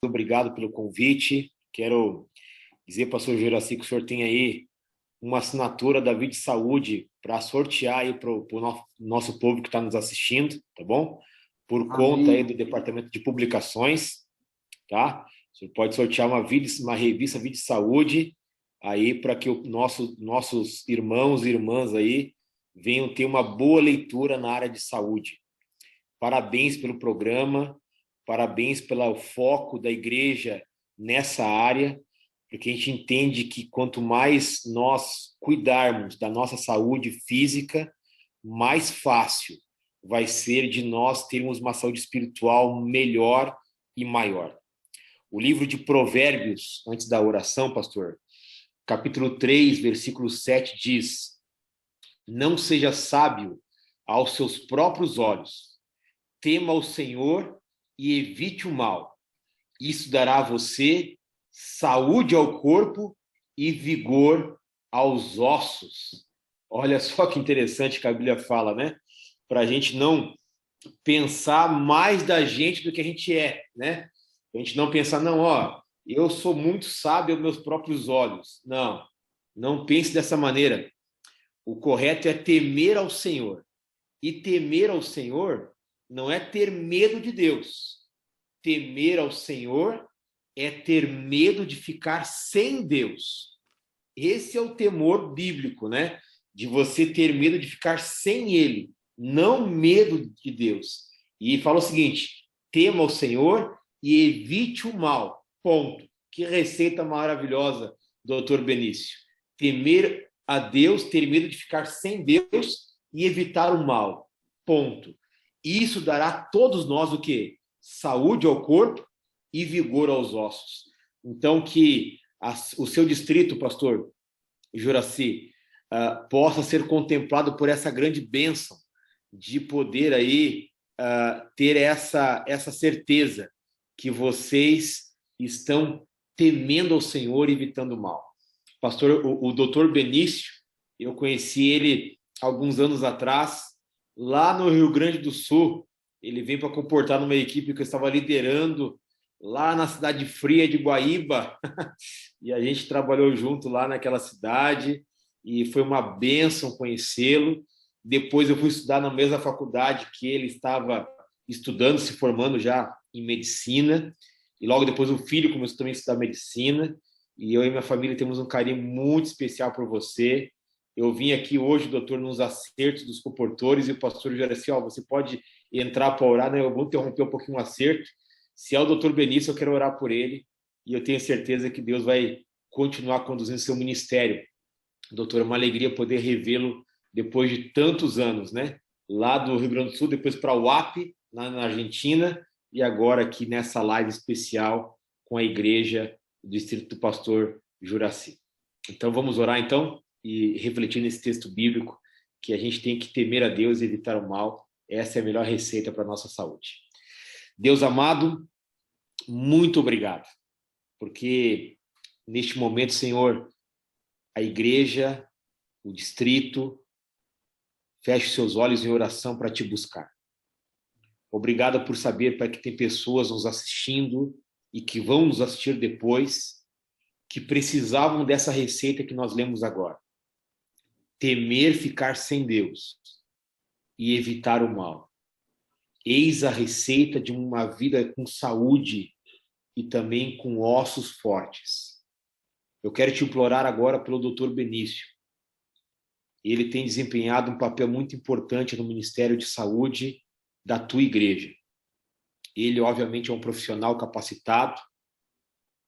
obrigado pelo convite. Quero dizer, pastor Juraci, que o senhor tem aí uma assinatura da Vide Saúde para sortear aí para o nosso povo que está nos assistindo, tá bom? Por conta aí do Departamento de Publicações, tá? O senhor pode sortear uma revista Vide Saúde aí para que nossos irmãos e irmãs aí venham ter uma boa leitura na área de saúde. Parabéns pelo programa, parabéns pelo foco da igreja nessa área, porque a gente entende que quanto mais nós cuidarmos da nossa saúde física, mais fácil vai ser de nós termos uma saúde espiritual melhor e maior. O livro de Provérbios, antes da oração, pastor, capítulo 3, versículo 7 diz: não seja sábio aos seus próprios olhos, tema o Senhor e evite o mal. Isso dará a você saúde ao corpo e vigor aos ossos. Olha só que interessante que a Bíblia fala, né? Para a gente não pensar mais da gente do que a gente é, né? A gente não pensar, não, ó, eu sou muito sábio aos meus próprios olhos. Não, não pense dessa maneira. O correto é temer ao Senhor. E temer ao Senhor não é ter medo de Deus. Temer ao Senhor é ter medo de ficar sem Deus. Esse é o temor bíblico, né? De você ter medo de ficar sem Ele, não medo de Deus. E fala o seguinte: tema o Senhor e evite o mal. Ponto. Que receita maravilhosa, doutor Benício. Temer a Deus, ter medo de ficar sem Deus e evitar o mal. Ponto. Isso dará a todos nós o quê? Saúde ao corpo e vigor aos ossos. Então, que o seu distrito, pastor Juraci, possa ser contemplado por essa grande bênção de poder aí ter essa certeza que vocês estão temendo ao Senhor e evitando o mal. Pastor, o doutor Benício, eu conheci ele alguns anos atrás, lá no Rio Grande do Sul. Ele veio para comportar numa equipe que eu estava liderando lá na cidade fria de Guaíba, e a gente trabalhou junto lá naquela cidade, e foi uma bênção conhecê-lo. Depois eu fui estudar na mesma faculdade que ele estava estudando, se formando já em medicina, e logo depois o filho começou também a estudar medicina, e eu e minha família temos um carinho muito especial por você. Eu vim aqui hoje, doutor, nos acertos dos comportores, e o pastor Juraci, você pode entrar para orar, né? Eu vou interromper um pouquinho o acerto. Se é o doutor Benício, eu quero orar por ele, e eu tenho certeza que Deus vai continuar conduzindo seu ministério. Doutor, é uma alegria poder revê-lo depois de tantos anos, né? Lá do Rio Grande do Sul, depois para o UAP, lá na Argentina, e agora aqui nessa live especial com a igreja do Distrito do Pastor Juraci. Então vamos orar então e refletir nesse texto bíblico que a gente tem que temer a Deus e evitar o mal. Essa é a melhor receita para a nossa saúde. Deus amado, muito obrigado, porque neste momento, Senhor, a igreja, o distrito, feche seus olhos em oração para te buscar. Obrigado por saber, Pai, que tem pessoas nos assistindo e que vão nos assistir depois, que precisavam dessa receita que nós lemos agora. Temer ficar sem Deus e evitar o mal. Eis a receita de uma vida com saúde e também com ossos fortes. Eu quero te implorar agora pelo doutor Benício. Ele tem desempenhado um papel muito importante no Ministério de Saúde da tua igreja. Ele, obviamente, é um profissional capacitado,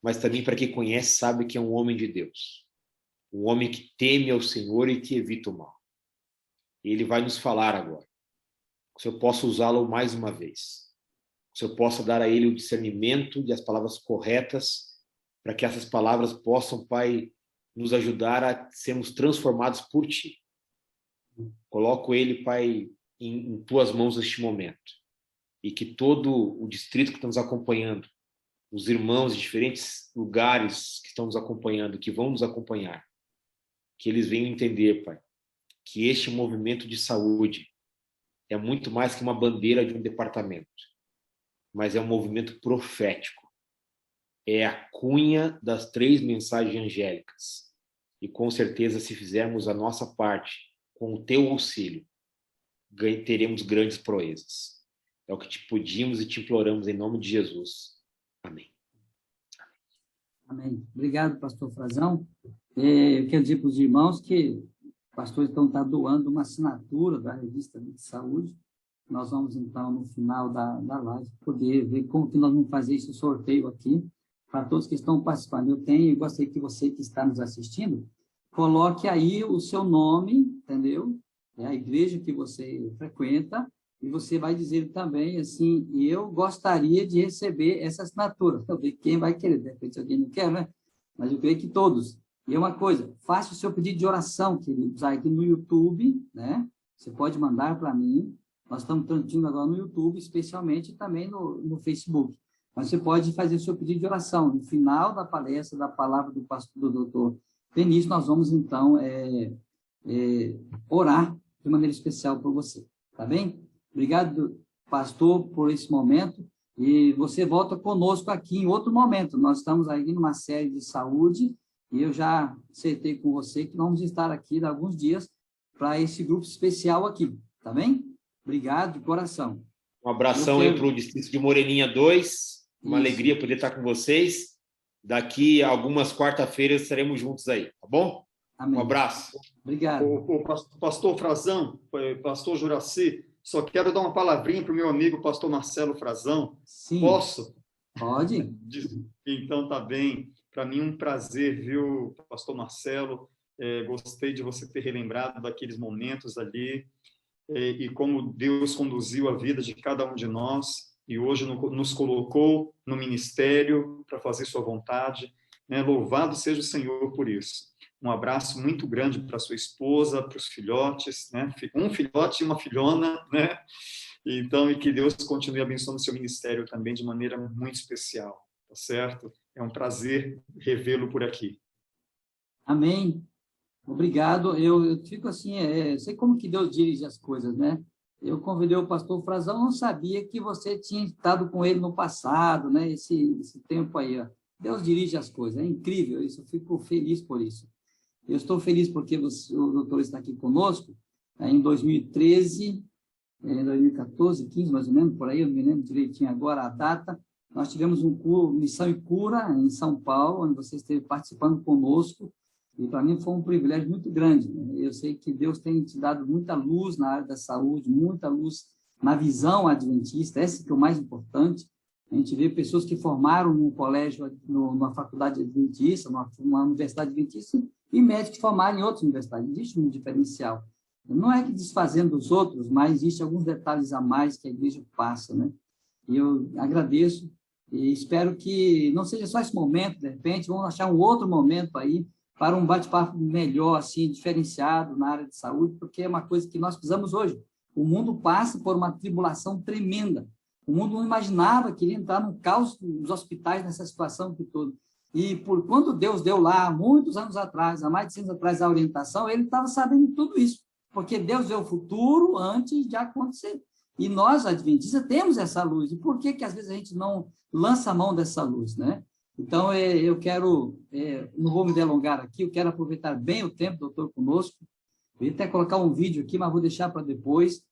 mas também, para quem conhece, sabe que é um homem de Deus. Um homem que teme ao Senhor e que evita o mal. Ele vai nos falar agora. Que o Senhor possa usá-lo mais uma vez. Que o Senhor possa dar a ele o discernimento e as palavras corretas, para que essas palavras possam, Pai, nos ajudar a sermos transformados por Ti. Coloco ele, Pai, em Tuas mãos neste momento. E que todo o distrito que está nos acompanhando, os irmãos de diferentes lugares que estão nos acompanhando, que vão nos acompanhar, que eles venham entender, Pai, que este movimento de saúde é muito mais que uma bandeira de um departamento, mas é um movimento profético. é a cunha das 3 mensagens angélicas. E com certeza, se fizermos a nossa parte com o teu auxílio, teremos grandes proezas. É o que te pedimos e te imploramos em nome de Jesus. Amém. Amém. Obrigado, pastor Frazão. Eu quero dizer para os irmãos que o pastor então está doando uma assinatura da revista de saúde. Nós vamos, então, no final da live, poder ver como que nós vamos fazer esse sorteio aqui, para todos que estão participando. Eu gostaria que você que está nos assistindo, coloque aí o seu nome, entendeu? É a igreja que você frequenta, e você vai dizer também, assim, eu gostaria de receber essa assinatura. Eu ver quem vai querer, de repente alguém não quer, né? Mas eu creio que todos. E é uma coisa, faça o seu pedido de oração, queridos, aqui no YouTube, né? Você pode mandar para mim. Nós estamos transmitindo agora no YouTube, especialmente também no Facebook. Mas você pode fazer o seu pedido de oração. No final da palestra, da palavra do pastor, do doutor Benício, nós vamos, então, orar de maneira especial por você. Tá bem? Obrigado, pastor, por esse momento. E você volta conosco aqui em outro momento. Nós estamos aí numa série de saúde e eu já acertei com você que vamos estar aqui há alguns dias para esse grupo especial aqui. Tá bem? Obrigado de coração. Um abração aí para o Distrito de Moreninha 2. Uma alegria poder estar com vocês. Daqui a algumas quarta-feiras estaremos juntos aí, tá bom? Amém. Um abraço. Obrigado. O pastor Frazão, pastor Juraci, só quero dar uma palavrinha para o meu amigo pastor Marcelo Frazão. Sim. Posso? Pode. Então, tá bem. Para mim, um prazer, viu, pastor Marcelo? Gostei de você ter relembrado daqueles momentos ali e como Deus conduziu a vida de cada um de nós e hoje nos colocou no ministério para fazer sua vontade. Né? Louvado seja o Senhor por isso. Um abraço muito grande para sua esposa, para os filhotes, né? Um filhote e uma filhona, né? Então, e que Deus continue abençoando o seu ministério também de maneira muito especial, tá certo? É um prazer revê-lo por aqui. Amém. Obrigado. Eu fico assim, sei como que Deus dirige as coisas, né? Eu convidei o pastor Frazão, não sabia que você tinha estado com ele no passado, né? Esse tempo aí, ó. Deus dirige as coisas, é incrível isso, eu fico feliz por isso. Eu estou feliz porque o doutor está aqui conosco, em 2013, 2014, 15 mais ou menos, por aí, eu não me lembro direitinho agora a data, nós tivemos um curso, Missão e Cura, em São Paulo, onde você esteve participando conosco, e para mim foi um privilégio muito grande. Né? Eu sei que Deus tem te dado muita luz na área da saúde, muita luz na visão adventista, essa que é o mais importante. A gente vê pessoas que formaram num colégio, numa faculdade adventista, numa universidade adventista, e médicos que formaram em outras universidades. Existe um diferencial. Não é que desfazendo os outros, mas existe alguns detalhes a mais que a igreja passa, né? E eu agradeço e espero que não seja só esse momento, de repente, vamos achar um outro momento aí para um bate-papo melhor, assim, diferenciado na área de saúde, porque é uma coisa que nós precisamos hoje. O mundo passa por uma tribulação tremenda. O mundo não imaginava que iria entrar no caos dos hospitais nessa situação que todo. E quando Deus deu lá, muitos anos atrás, há mais de 100 anos atrás, a orientação, ele estava sabendo tudo isso, porque Deus vê o futuro antes de acontecer. E nós, adventistas, temos essa luz. E por que às vezes a gente não lança a mão dessa luz, né? Então, eu quero, não vou me delongar aqui, eu quero aproveitar bem o tempo, doutor, conosco. Eu ia até colocar um vídeo aqui, mas vou deixar para depois,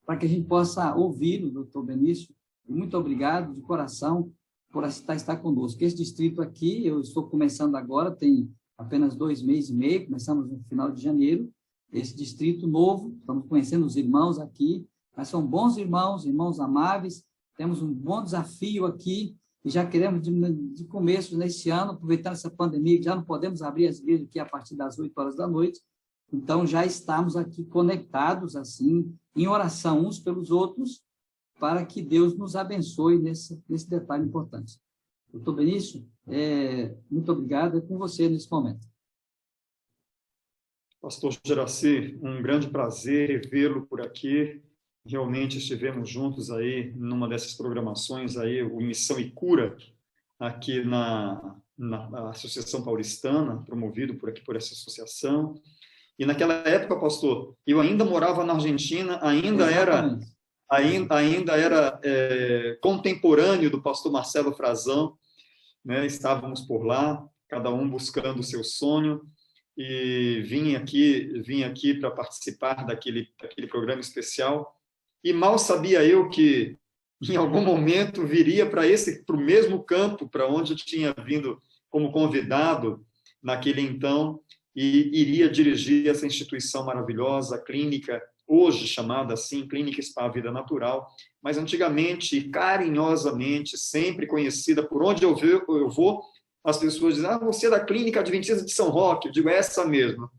para que a gente possa ouvir o doutor Benício. E muito obrigado, de coração, por estar conosco. Esse distrito aqui, eu estou começando agora, tem apenas 2 meses e meio, começamos no final de janeiro. Esse distrito novo, estamos conhecendo os irmãos aqui, mas são bons irmãos, irmãos amáveis, temos um bom desafio aqui, e já queremos, de começo, nesse ano, aproveitando essa pandemia, que já não podemos abrir as igrejas aqui a partir das 8 horas da noite, então já estamos aqui conectados, assim, em oração uns pelos outros, para que Deus nos abençoe nesse detalhe importante. Doutor Benício, muito obrigado, é com você nesse momento. Pastor Juraci, um grande prazer vê-lo por aqui. Realmente estivemos juntos aí numa dessas programações aí, o Missão e Cura, aqui na Associação Paulistana, promovido por essa associação. E naquela época, pastor, eu ainda morava na Argentina, ainda era contemporâneo do pastor Marcelo Frazão, né? Estávamos por lá, cada um buscando o seu sonho, e vim aqui para participar daquele programa especial, e mal sabia eu que em algum momento viria para o mesmo campo para onde eu tinha vindo como convidado naquele então, e iria dirigir essa instituição maravilhosa, clínica, hoje chamada assim, Clínica Spa Vida Natural, mas antigamente e carinhosamente, sempre conhecida por onde eu vou, as pessoas dizem, você é da Clínica Adventista de São Roque. Eu digo, é essa mesmo.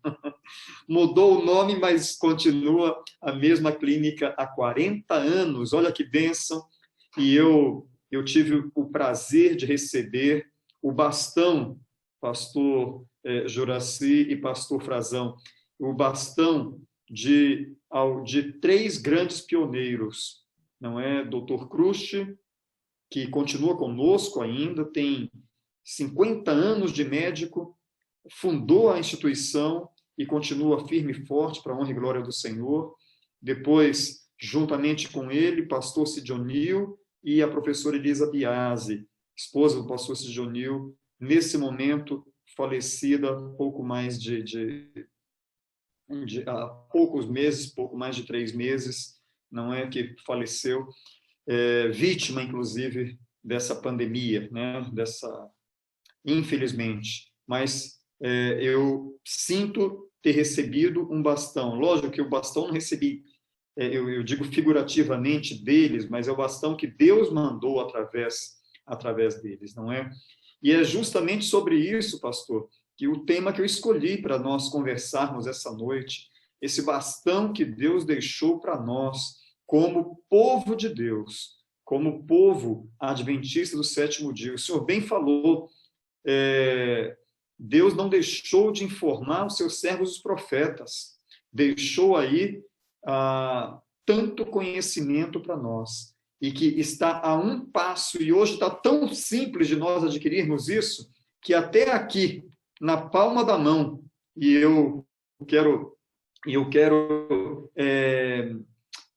Mudou o nome, mas continua a mesma clínica há 40 anos. Olha que bênção. E eu tive o prazer de receber o bastão, pastor Juraci e pastor Frazão, o bastão de 3 grandes pioneiros, não é? Dr. Cruste, que continua conosco ainda, tem 50 anos de médico, fundou a instituição e continua firme e forte para a honra e glória do Senhor. Depois, juntamente com ele, pastor Sidionil e a professora Elisa Biasi, esposa do pastor Sidionil, nesse momento falecida há poucos meses, pouco mais de 3 meses, não é, que faleceu, vítima, inclusive, dessa pandemia, né, infelizmente. Mas eu sinto ter recebido um bastão. Lógico que o bastão não recebi, eu digo figurativamente deles, mas é o bastão que Deus mandou através deles, não é? E é justamente sobre isso, pastor, que o tema que eu escolhi para nós conversarmos essa noite, esse bastão que Deus deixou para nós, como povo de Deus, como povo adventista do 7º dia. O senhor bem falou, Deus não deixou de informar os seus servos, os profetas, deixou aí tanto conhecimento para nós, e que está a um passo, e hoje está tão simples de nós adquirirmos isso, que até aqui, na palma da mão, e eu quero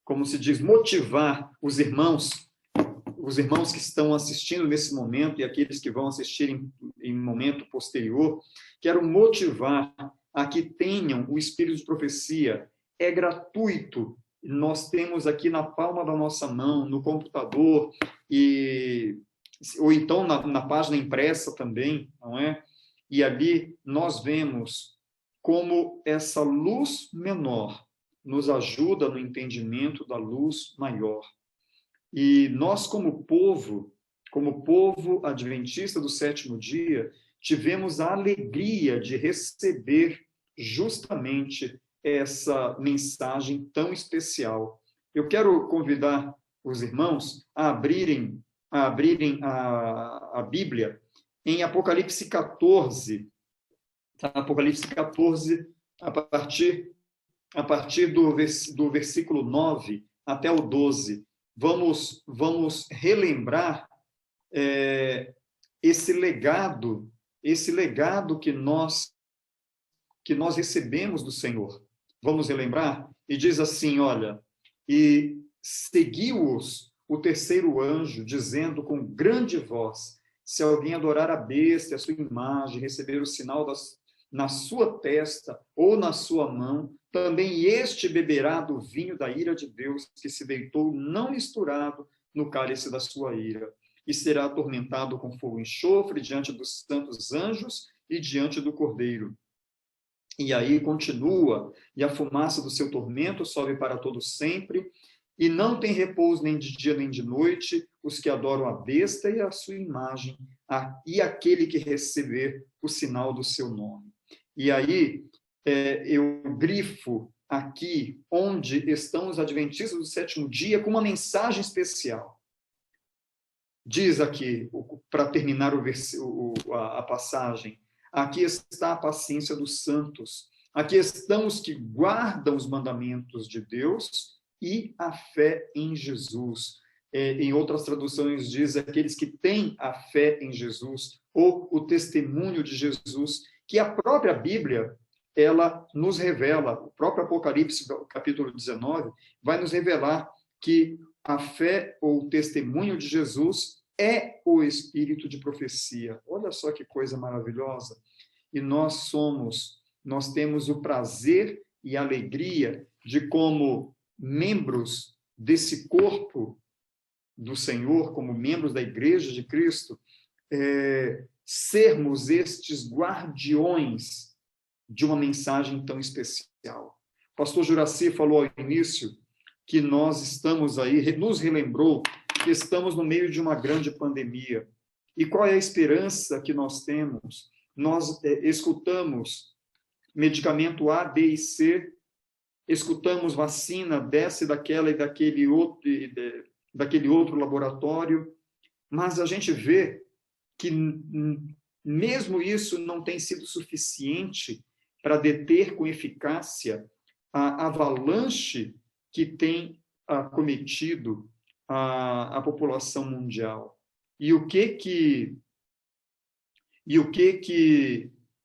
como se diz, motivar os irmãos que estão assistindo nesse momento e aqueles que vão assistir em momento posterior, quero motivar a que tenham o espírito de profecia. É gratuito. Nós temos aqui na palma da nossa mão, no computador, ou então na página impressa também, não é? E ali nós vemos como essa luz menor nos ajuda no entendimento da luz maior. E nós, como povo adventista do 7º dia, tivemos a alegria de receber justamente essa mensagem tão especial. Eu quero convidar os irmãos a abrirem a Bíblia em Apocalipse 14. Apocalipse 14, a partir do versículo 9 até o 12. Vamos relembrar esse legado que nós recebemos do Senhor. Vamos relembrar? E diz assim, olha, e seguiu-os o 3º anjo, dizendo com grande voz, se alguém adorar a besta, a sua imagem, receber o sinal na sua testa ou na sua mão, também este beberá do vinho da ira de Deus, que se deitou não misturado no cálice da sua ira, e será atormentado com fogo e enxofre diante dos santos anjos e diante do Cordeiro. E aí continua, e a fumaça do seu tormento sobe para todo sempre, e não tem repouso nem de dia nem de noite os que adoram a besta e a sua imagem, e aquele que receber o sinal do seu nome. E aí eu grifo aqui onde estão os adventistas do 7º dia com uma mensagem especial. Diz aqui, para terminar a passagem, aqui está a paciência dos santos, aqui estão os que guardam os mandamentos de Deus e a fé em Jesus. Em outras traduções diz aqueles que têm a fé em Jesus, ou o testemunho de Jesus, que a própria Bíblia, ela nos revela, o próprio Apocalipse, capítulo 19, vai nos revelar que a fé ou o testemunho de Jesus é o espírito de profecia. Olha só que coisa maravilhosa. E nós temos o prazer e a alegria de, como membros desse corpo do Senhor, como membros da Igreja de Cristo, sermos estes guardiões de uma mensagem tão especial. O pastor Juraci falou ao início que nós estamos aí, nos relembrou que estamos no meio de uma grande pandemia. E qual é a esperança que nós temos? Nós escutamos medicamento A, B e C, escutamos vacina dessa, daquela e daquele outro laboratório, mas a gente vê que mesmo isso não tem sido suficiente para deter com eficácia a avalanche que tem acometido a população mundial. E o que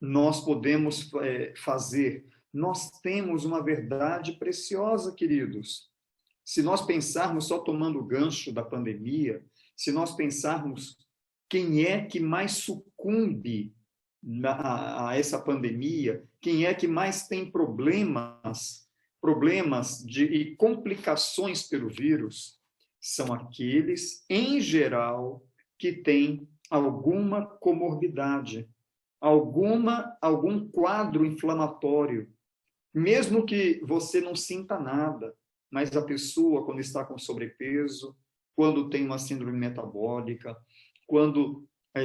nós podemos fazer? Nós temos uma verdade preciosa, queridos. Se nós pensarmos, só tomando o gancho da pandemia, se nós pensarmos quem é que mais sucumbe a essa pandemia, quem é que mais tem problemas e complicações pelo vírus, são aqueles, em geral, que têm alguma comorbidade, algum quadro inflamatório, mesmo que você não sinta nada, mas a pessoa, quando está com sobrepeso, quando tem uma síndrome metabólica,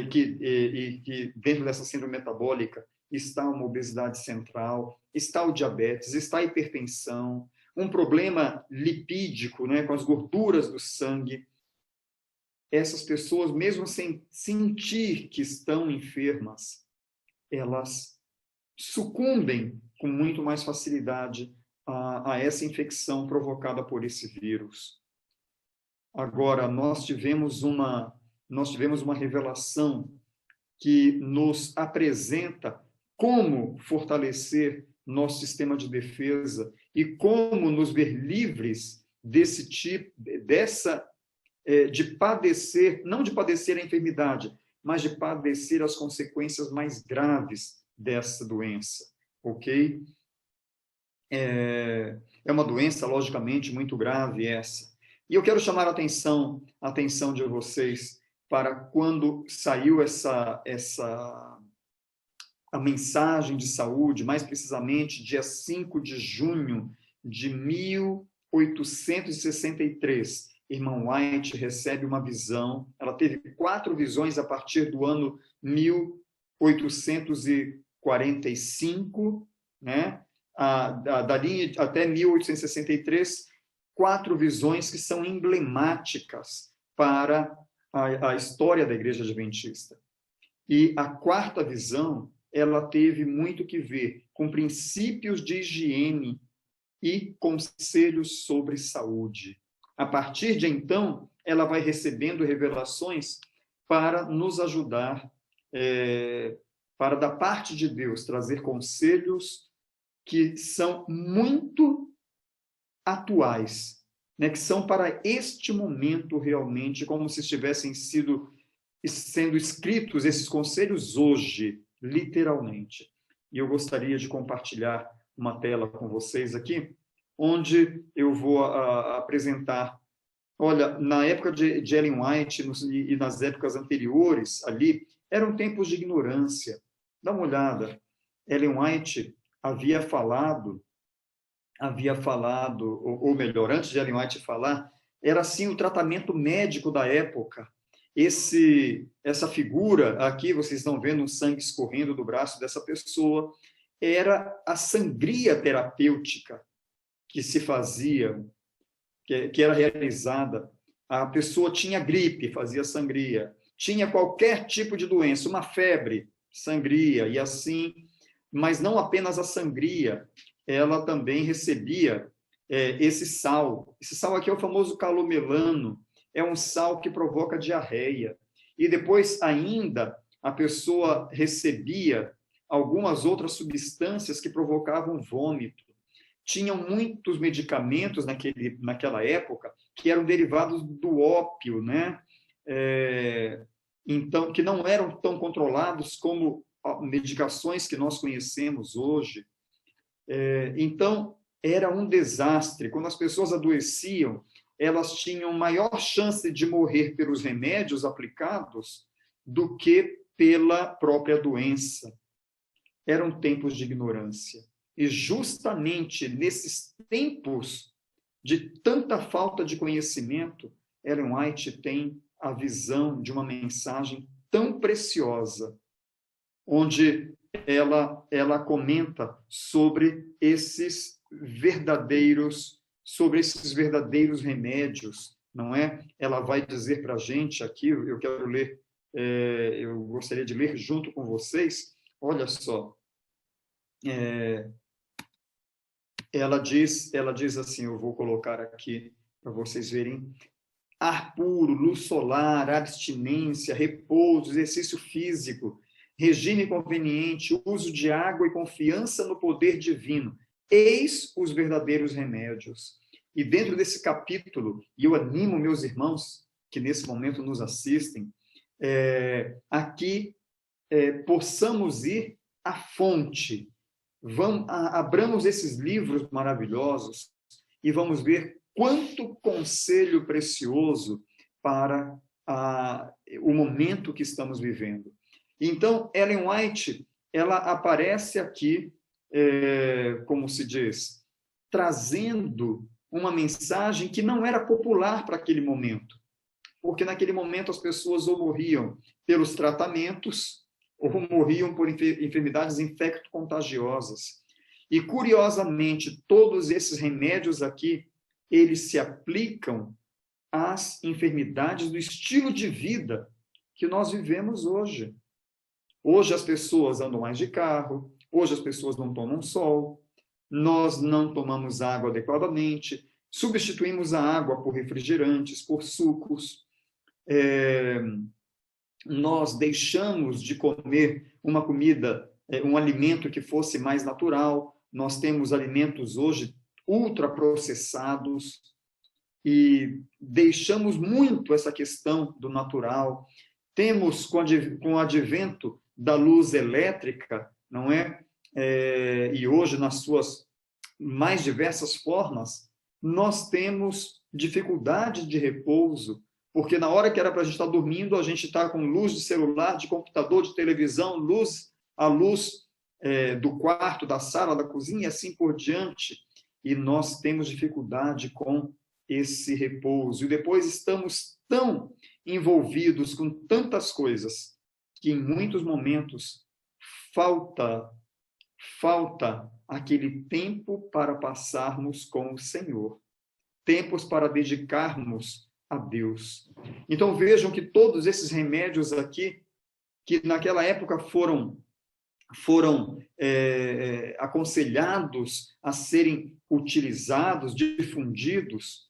que dentro dessa síndrome metabólica está uma obesidade central, está o diabetes, está a hipertensão, um problema lipídico, né, com as gorduras do sangue. Essas pessoas, mesmo sem sentir que estão enfermas, elas sucumbem com muito mais facilidade a essa infecção provocada por esse vírus. Agora, nós tivemos uma revelação que nos apresenta como fortalecer nosso sistema de defesa e como nos ver livres de padecer, não de padecer a enfermidade, mas de padecer as consequências mais graves dessa doença, ok? É uma doença, logicamente, muito grave essa. E eu quero chamar a atenção de vocês para quando saiu a mensagem de saúde, mais precisamente, dia 5 de junho de 1863, irmã White recebe uma visão, ela teve 4 visões a partir do ano 1845, né? Dali até 1863, 4 visões que são emblemáticas para a história da Igreja Adventista. E a 4ª visão, ela teve muito que ver com princípios de higiene e conselhos sobre saúde. A partir de então, ela vai recebendo revelações para nos ajudar, para, da parte de Deus, trazer conselhos que são muito atuais, né, que são para este momento realmente, como se estivessem sendo escritos esses conselhos hoje, literalmente. E eu gostaria de compartilhar uma tela com vocês aqui, onde eu vou apresentar. Olha, na época de Ellen White e nas épocas anteriores, ali, eram tempos de ignorância. Dá uma olhada. Ellen White havia falado, ou melhor, antes de Ellen White falar, era assim o tratamento médico da época. Essa figura aqui, vocês estão vendo um sangue escorrendo do braço dessa pessoa, era a sangria terapêutica que se fazia, que era realizada. A pessoa tinha gripe, fazia sangria. Tinha qualquer tipo de doença, uma febre, sangria, e assim. Mas não apenas a sangria, ela também recebia esse sal. Esse sal aqui é o famoso calomelano, é um sal que provoca diarreia. E depois ainda a pessoa recebia algumas outras substâncias que provocavam vômito. Tinham muitos medicamentos naquela época que eram derivados do ópio, né? então, que não eram tão controlados como medicações que nós conhecemos hoje. Então, era um desastre. Quando as pessoas adoeciam, elas tinham maior chance de morrer pelos remédios aplicados do que pela própria doença. Eram tempos de ignorância. E justamente nesses tempos de tanta falta de conhecimento, Ellen White tem a visão de uma mensagem tão preciosa, onde ela comenta sobre esses verdadeiros remédios, não é? Ela vai dizer para a gente aqui, eu quero ler, eu gostaria de ler junto com vocês, olha só, ela diz assim, eu vou colocar aqui para vocês verem: ar puro, luz solar, abstinência, repouso, exercício físico, regime conveniente, uso de água e confiança no poder divino. Eis os verdadeiros remédios. E dentro desse capítulo, e eu animo meus irmãos que nesse momento nos assistem, aqui possamos ir à fonte. Abramos esses livros maravilhosos e vamos ver quanto conselho precioso para o momento que estamos vivendo. Então, Ellen White, ela aparece aqui, como se diz, trazendo uma mensagem que não era popular para aquele momento, porque naquele momento as pessoas ou morriam pelos tratamentos ou morriam por enfermidades infecto-contagiosas. E, curiosamente, todos esses remédios aqui, eles se aplicam às enfermidades do estilo de vida que nós vivemos hoje. Hoje as pessoas andam mais de carro, hoje as pessoas não tomam sol, nós não tomamos água adequadamente, substituímos a água por refrigerantes, por sucos, nós deixamos de comer uma comida, um alimento que fosse mais natural, nós temos alimentos hoje ultraprocessados e deixamos muito essa questão do natural. Temos, com o advento da luz elétrica, não é? E hoje, nas suas mais diversas formas, nós temos dificuldade de repouso, porque na hora que era para a gente estar dormindo, a gente está com luz de celular, de computador, de televisão, a luz do quarto, da sala, da cozinha, e assim por diante, e nós temos dificuldade com esse repouso. E depois estamos tão envolvidos com tantas coisas que em muitos momentos falta aquele tempo para passarmos com o Senhor, tempos para dedicarmos a Deus. Então vejam que todos esses remédios aqui, que naquela época foram aconselhados a serem utilizados, difundidos,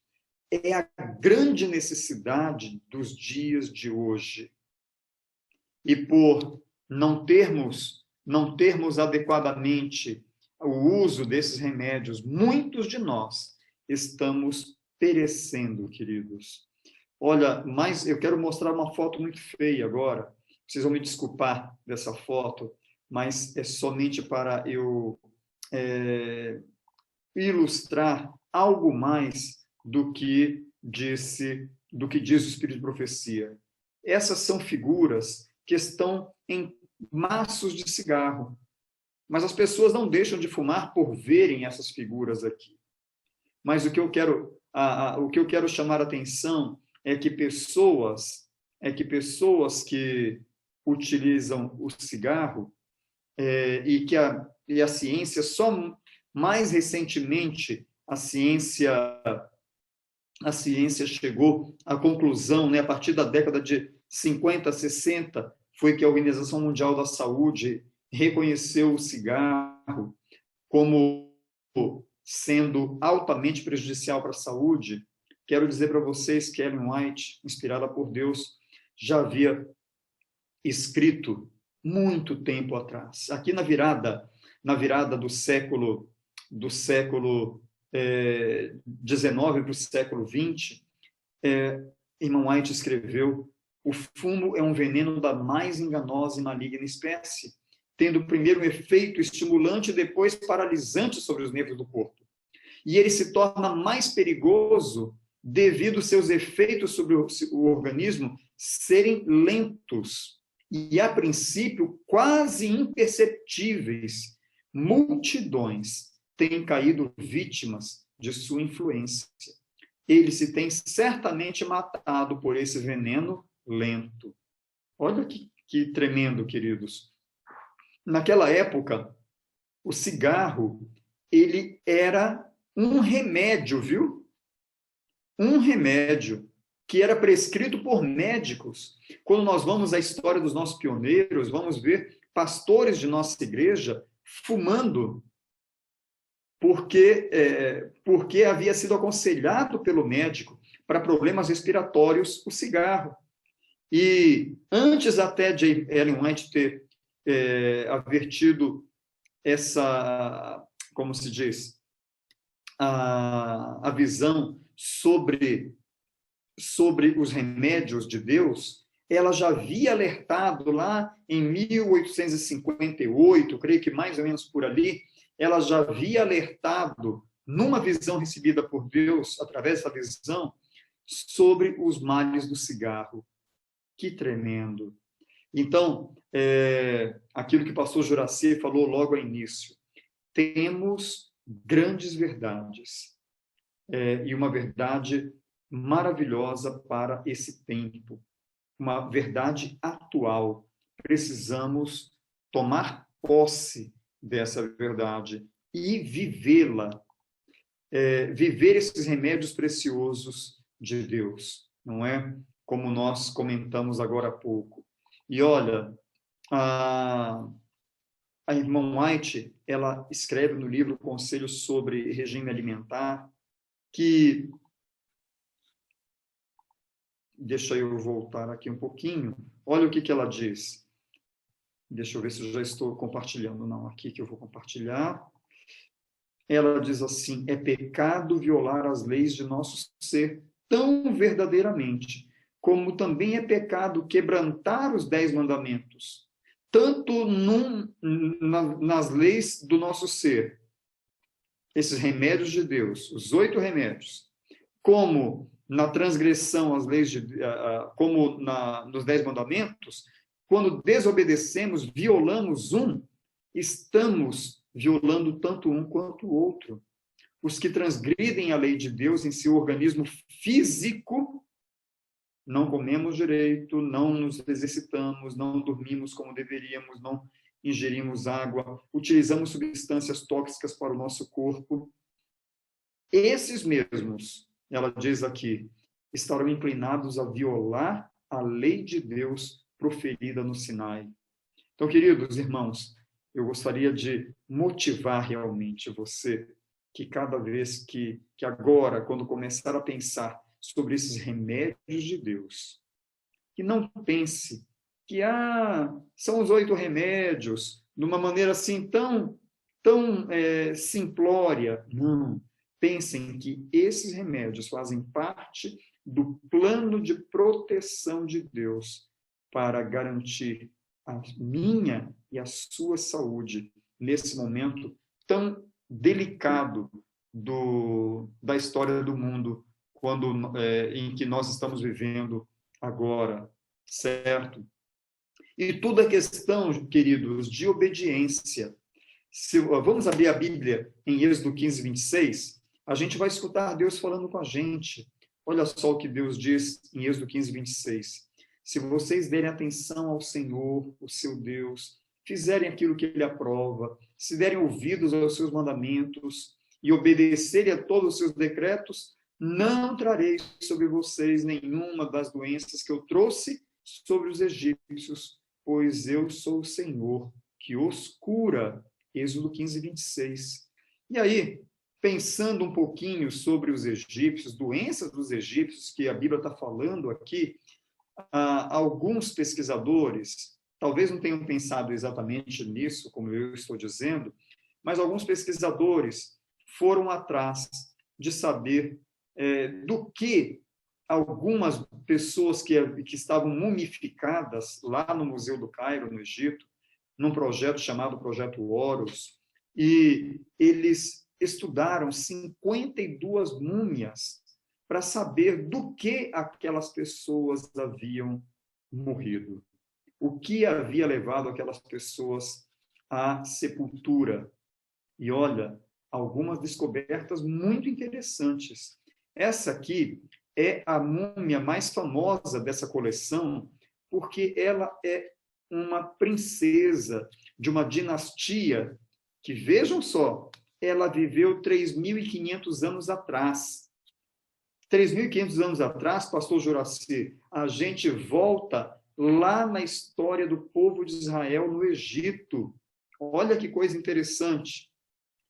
é a grande necessidade dos dias de hoje. E por não termos adequadamente o uso desses remédios, muitos de nós estamos perecendo, queridos. Olha, mas eu quero mostrar uma foto muito feia agora. Vocês vão me desculpar dessa foto, mas é somente para eu ilustrar algo mais do que diz o Espírito de Profecia. Essas são figuras que estão em maços de cigarro, mas as pessoas não deixam de fumar por verem essas figuras aqui. Mas o que eu quero chamar a atenção é que pessoas que utilizam o cigarro e a ciência, só mais recentemente a ciência chegou à conclusão, né, a partir da década de 50, 60, foi que a Organização Mundial da Saúde reconheceu o cigarro como sendo altamente prejudicial para a saúde. Quero dizer para vocês que Ellen White, inspirada por Deus, já havia escrito muito tempo atrás. Aqui na virada do século XIX para o século XX, irmão White escreveu O fumo é um veneno da mais enganosa e maligna espécie, tendo primeiro um efeito estimulante e depois paralisante sobre os nervos do corpo. E ele se torna mais perigoso devido aos seus efeitos sobre o organismo serem lentos e, a princípio, quase imperceptíveis. Multidões têm caído vítimas de sua influência. Ele se tem certamente matado por esse veneno lento. Olha que tremendo, queridos. Naquela época, o cigarro, ele era um remédio, viu? Um remédio que era prescrito por médicos. Quando nós vamos à história dos nossos pioneiros, vamos ver pastores de nossa igreja fumando, porque havia sido aconselhado pelo médico para problemas respiratórios o cigarro. E antes até de Ellen White ter avertido essa, como se diz, a visão sobre os remédios de Deus, ela já havia alertado lá em 1858, creio que mais ou menos por ali, ela já havia alertado, numa visão recebida por Deus, através dessa visão, sobre os males do cigarro. Que tremendo! Então, aquilo que o pastor Juraci falou logo ao início, temos grandes verdades, e uma verdade maravilhosa para esse tempo, uma verdade atual. Precisamos tomar posse dessa verdade e vivê-la, viver esses remédios preciosos de Deus, não é? Como nós comentamos agora há pouco. E olha, a irmã White, ela escreve no livro Conselhos sobre Regime Alimentar, que, deixa eu voltar aqui um pouquinho, olha o que ela diz. Deixa eu ver se eu já estou compartilhando. Não, aqui que eu vou compartilhar. Ela diz assim: é pecado violar as leis de nosso ser tão verdadeiramente, como também é pecado quebrantar os 10 mandamentos, tanto nas leis do nosso ser, esses remédios de Deus, os 8 remédios, como na transgressão às leis, como nos 10 mandamentos. Quando desobedecemos, violamos um, estamos violando tanto um quanto o outro. Os que transgridem a lei de Deus em seu organismo físico, não comemos direito, não nos exercitamos, não dormimos como deveríamos, não ingerimos água, utilizamos substâncias tóxicas para o nosso corpo. Esses mesmos, ela diz aqui, estarão inclinados a violar a lei de Deus proferida no Sinai. Então, queridos irmãos, eu gostaria de motivar realmente você que cada vez que agora, quando começar a pensar sobre esses remédios de Deus, que não pense que são os 8 remédios, de uma maneira assim tão simplória. Não. Pensem que esses remédios fazem parte do plano de proteção de Deus para garantir a minha e a sua saúde nesse momento tão delicado da história do mundo, em que nós estamos vivendo agora, certo? E tudo é questão, queridos, de obediência. Vamos abrir a Bíblia em Êxodo 15, 26, a gente vai escutar Deus falando com a gente. Olha só o que Deus diz em Êxodo 15, 26. Se vocês derem atenção ao Senhor, o seu Deus, fizerem aquilo que Ele aprova, se derem ouvidos aos seus mandamentos e obedecerem a todos os seus decretos, não trarei sobre vocês nenhuma das doenças que eu trouxe sobre os egípcios, pois eu sou o Senhor que os cura. Êxodo 15, 26. E aí, pensando um pouquinho sobre os egípcios, doenças dos egípcios que a Bíblia está falando aqui, alguns pesquisadores, talvez não tenham pensado exatamente nisso, como eu estou dizendo, mas alguns pesquisadores foram atrás de saber do que algumas pessoas que estavam mumificadas lá no Museu do Cairo, no Egito, num projeto chamado Projeto Horus, e eles estudaram 52 múmias para saber do que aquelas pessoas haviam morrido. O que havia levado aquelas pessoas à sepultura. E olha, algumas descobertas muito interessantes. Essa aqui é a múmia mais famosa dessa coleção, porque ela é uma princesa de uma dinastia que, vejam só, ela viveu 3.500 anos atrás. 3.500 anos atrás, pastor Juraci, a gente volta lá na história do povo de Israel no Egito. Olha que coisa interessante.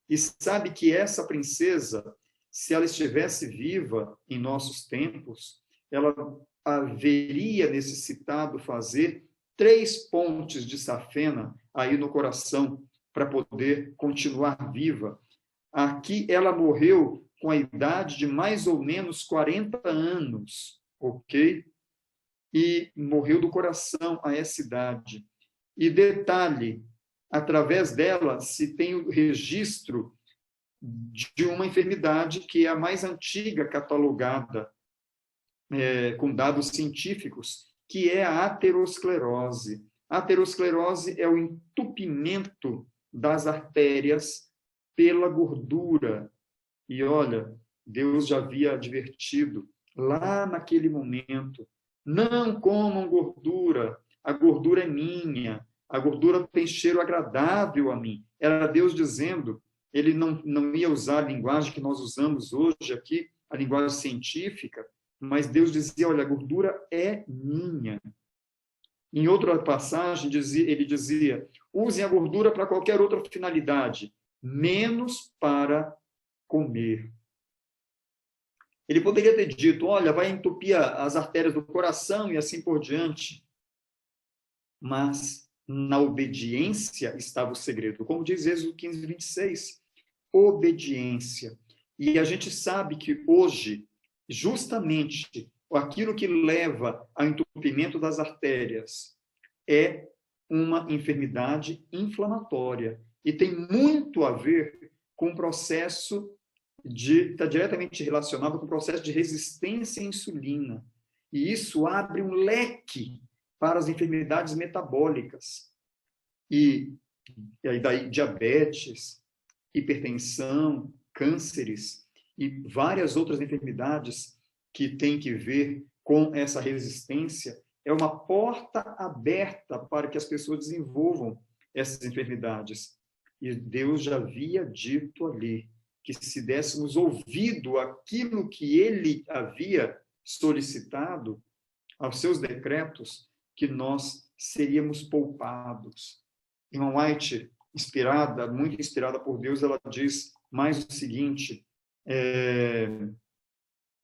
E sabe que essa princesa, se ela estivesse viva em nossos tempos, ela haveria necessitado fazer 3 pontes de safena aí no coração para poder continuar viva. Aqui ela morreu com a idade de mais ou menos 40 anos, ok? E morreu do coração a essa idade. E detalhe, através dela se tem o registro de uma enfermidade que é a mais antiga catalogada com dados científicos, que é a aterosclerose. A aterosclerose é o entupimento das artérias pela gordura. E olha, Deus já havia advertido lá naquele momento: não comam gordura, a gordura é minha, a gordura tem cheiro agradável a mim. Era Deus dizendo, ele não ia usar a linguagem que nós usamos hoje aqui, a linguagem científica, mas Deus dizia, olha, a gordura é minha. Em outra passagem, ele dizia, usem a gordura para qualquer outra finalidade, menos para comer. Ele poderia ter dito, olha, vai entupir as artérias do coração e assim por diante. Mas na obediência estava o segredo. Como diz Êxodo 15, 26, obediência. E a gente sabe que hoje, justamente, aquilo que leva ao entupimento das artérias é uma enfermidade inflamatória. E tem muito a ver com o processo está diretamente relacionado com o processo de resistência à insulina. E isso abre um leque para as enfermidades metabólicas. E aí daí diabetes, hipertensão, cânceres e várias outras enfermidades que têm que ver com essa resistência, é uma porta aberta para que as pessoas desenvolvam essas enfermidades. E Deus já havia dito ali que se dessemos ouvido àquilo que ele havia solicitado, aos seus decretos, que nós seríamos poupados. Irmã White, muito inspirada por Deus, ela diz mais o seguinte,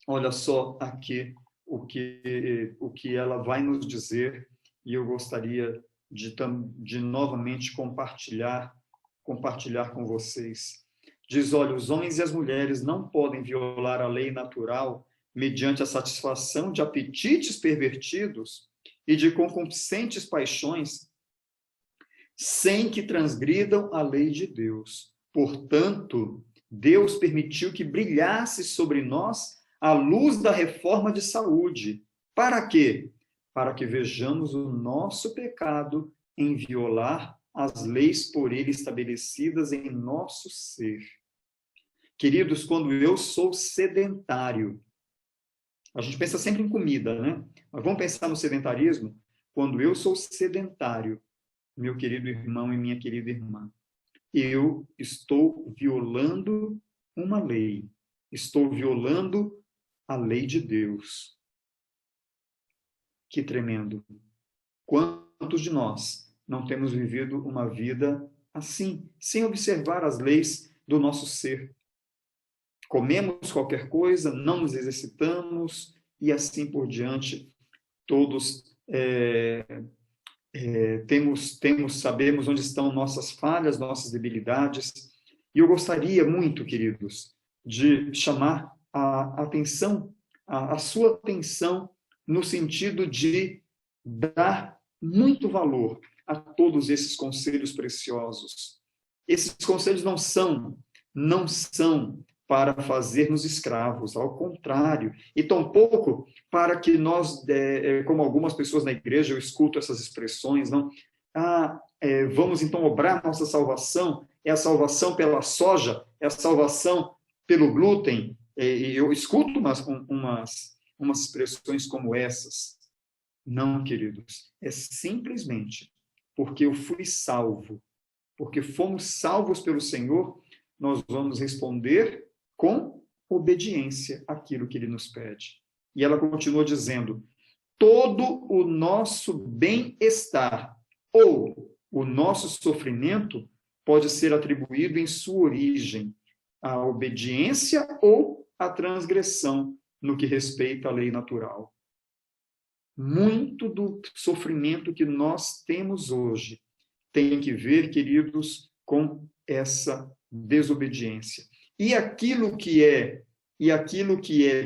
olha só aqui o que ela vai nos dizer, e eu gostaria de novamente compartilhar com vocês. Diz, olha, os homens e as mulheres não podem violar a lei natural mediante a satisfação de apetites pervertidos e de concupiscentes paixões, sem que transgridam a lei de Deus. Portanto, Deus permitiu que brilhasse sobre nós a luz da reforma de saúde. Para quê? Para que vejamos o nosso pecado em violar as leis por ele estabelecidas em nosso ser. Queridos, quando eu sou sedentário, a gente pensa sempre em comida, né? Mas vamos pensar no sedentarismo? Quando eu sou sedentário, meu querido irmão e minha querida irmã, eu estou violando uma lei. Estou violando a lei de Deus. Que tremendo. Quantos de nós não temos vivido uma vida assim, sem observar as leis do nosso ser? Comemos qualquer coisa, não nos exercitamos e assim por diante. Todos sabemos onde estão nossas falhas, nossas debilidades. E eu gostaria muito, queridos, de chamar a atenção a sua atenção no sentido de dar muito valor a todos esses conselhos preciosos. Esses conselhos não são para fazer-nos escravos, ao contrário, e tampouco para que nós, como algumas pessoas na igreja, eu escuto essas expressões, não? Vamos então obrar nossa salvação, é a salvação pela soja, é a salvação pelo glúten, e eu escuto umas expressões como essas. Não, queridos, é simplesmente porque eu fui salvo, porque fomos salvos pelo Senhor, nós vamos responder com obediência àquilo que Ele nos pede. E ela continua dizendo, todo o nosso bem-estar ou o nosso sofrimento pode ser atribuído em sua origem à obediência ou à transgressão no que respeita à lei natural. Muito do sofrimento que nós temos hoje tem que ver, queridos, com essa desobediência. E aquilo que é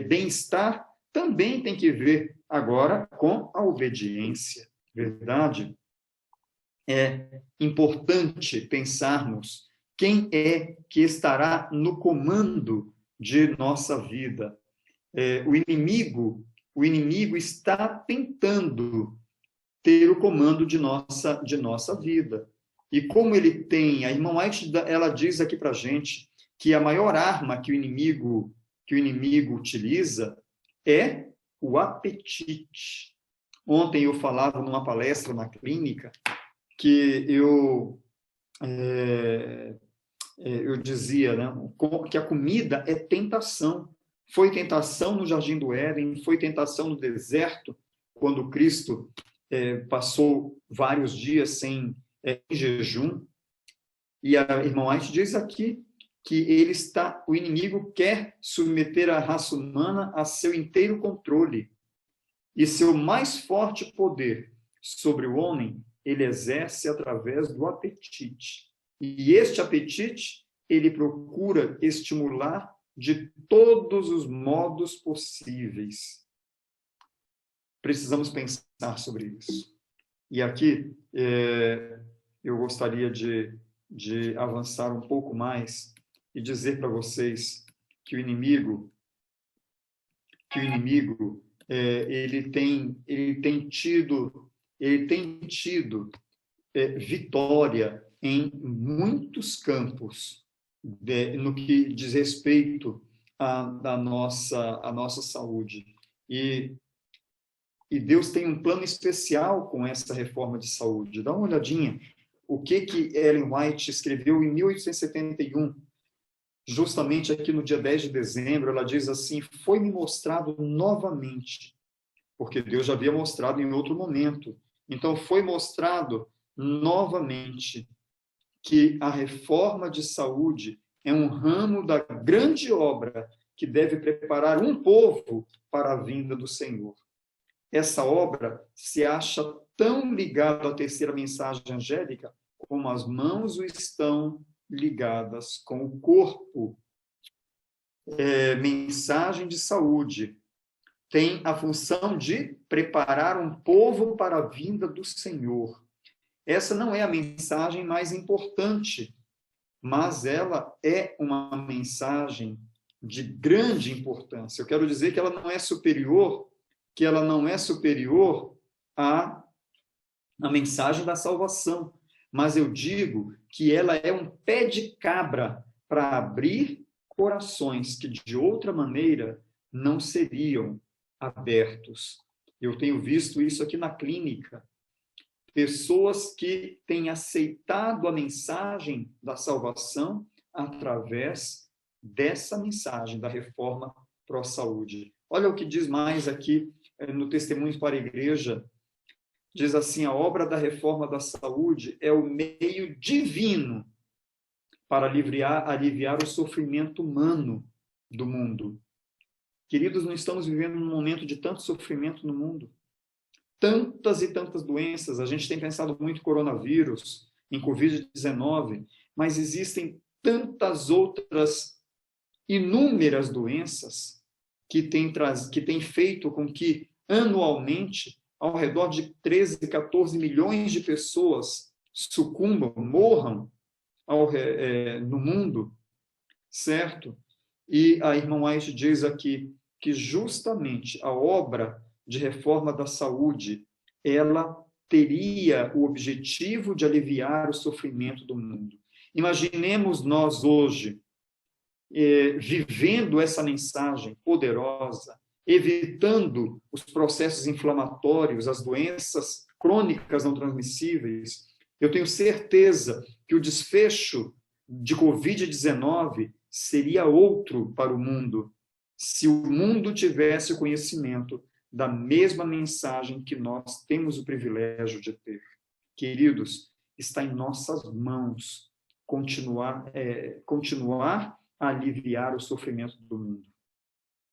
bem-estar também tem que ver agora com a obediência. Verdade? É importante pensarmos quem é que estará no comando de nossa vida. O inimigo está tentando ter o comando de nossa vida. E como ele tem, a irmã White, ela diz aqui para a gente que a maior arma que o inimigo utiliza é o apetite. Ontem eu falava numa palestra na clínica que eu dizia, né, que a comida é tentação. Foi tentação no Jardim do Éden, foi tentação no deserto, quando Cristo passou vários dias em jejum. E a irmã White diz aqui que o inimigo quer submeter a raça humana a seu inteiro controle. E seu mais forte poder sobre o homem, ele exerce através do apetite. E este apetite, ele procura estimular de todos os modos possíveis. Precisamos pensar sobre isso. E aqui eu gostaria de avançar um pouco mais e dizer para vocês que o inimigo ele tem tido vitória em muitos campos no que diz respeito à nossa saúde. E Deus tem um plano especial com essa reforma de saúde. Dá uma olhadinha o que Ellen White escreveu em 1871, justamente aqui no dia 10 de dezembro, ela diz assim, foi-me mostrado novamente, porque Deus já havia mostrado em outro momento. Então, foi mostrado novamente que a reforma de saúde é um ramo da grande obra que deve preparar um povo para a vinda do Senhor. Essa obra se acha tão ligada à terceira mensagem angélica como as mãos o estão ligadas com o corpo. Mensagem de saúde tem a função de preparar um povo para a vinda do Senhor. Essa não é a mensagem mais importante, mas ela é uma mensagem de grande importância. Eu quero dizer que ela não é superior à mensagem da salvação, mas eu digo que ela é um pé de cabra para abrir corações que de outra maneira não seriam abertos. Eu tenho visto isso aqui na clínica. Pessoas que têm aceitado a mensagem da salvação através dessa mensagem da reforma pró-saúde. Olha o que diz mais aqui no Testemunhos para a Igreja. Diz assim, a obra da reforma da saúde é o meio divino para aliviar o sofrimento humano do mundo. Queridos, não estamos vivendo num momento de tanto sofrimento no mundo. Tantas e tantas doenças. A gente tem pensado muito em coronavírus, em Covid-19, mas existem tantas outras inúmeras doenças que tem feito com que, anualmente, ao redor de 13, 14 milhões de pessoas sucumbam, morram no mundo, certo? E a irmã White diz aqui que justamente a obra de reforma da saúde, ela teria o objetivo de aliviar o sofrimento do mundo. Imaginemos nós hoje, vivendo essa mensagem poderosa, evitando os processos inflamatórios, as doenças crônicas não transmissíveis. Eu tenho certeza que o desfecho de Covid-19 seria outro para o mundo, se o mundo tivesse o conhecimento da mesma mensagem que nós temos o privilégio de ter. Queridos, está em nossas mãos continuar a aliviar o sofrimento do mundo.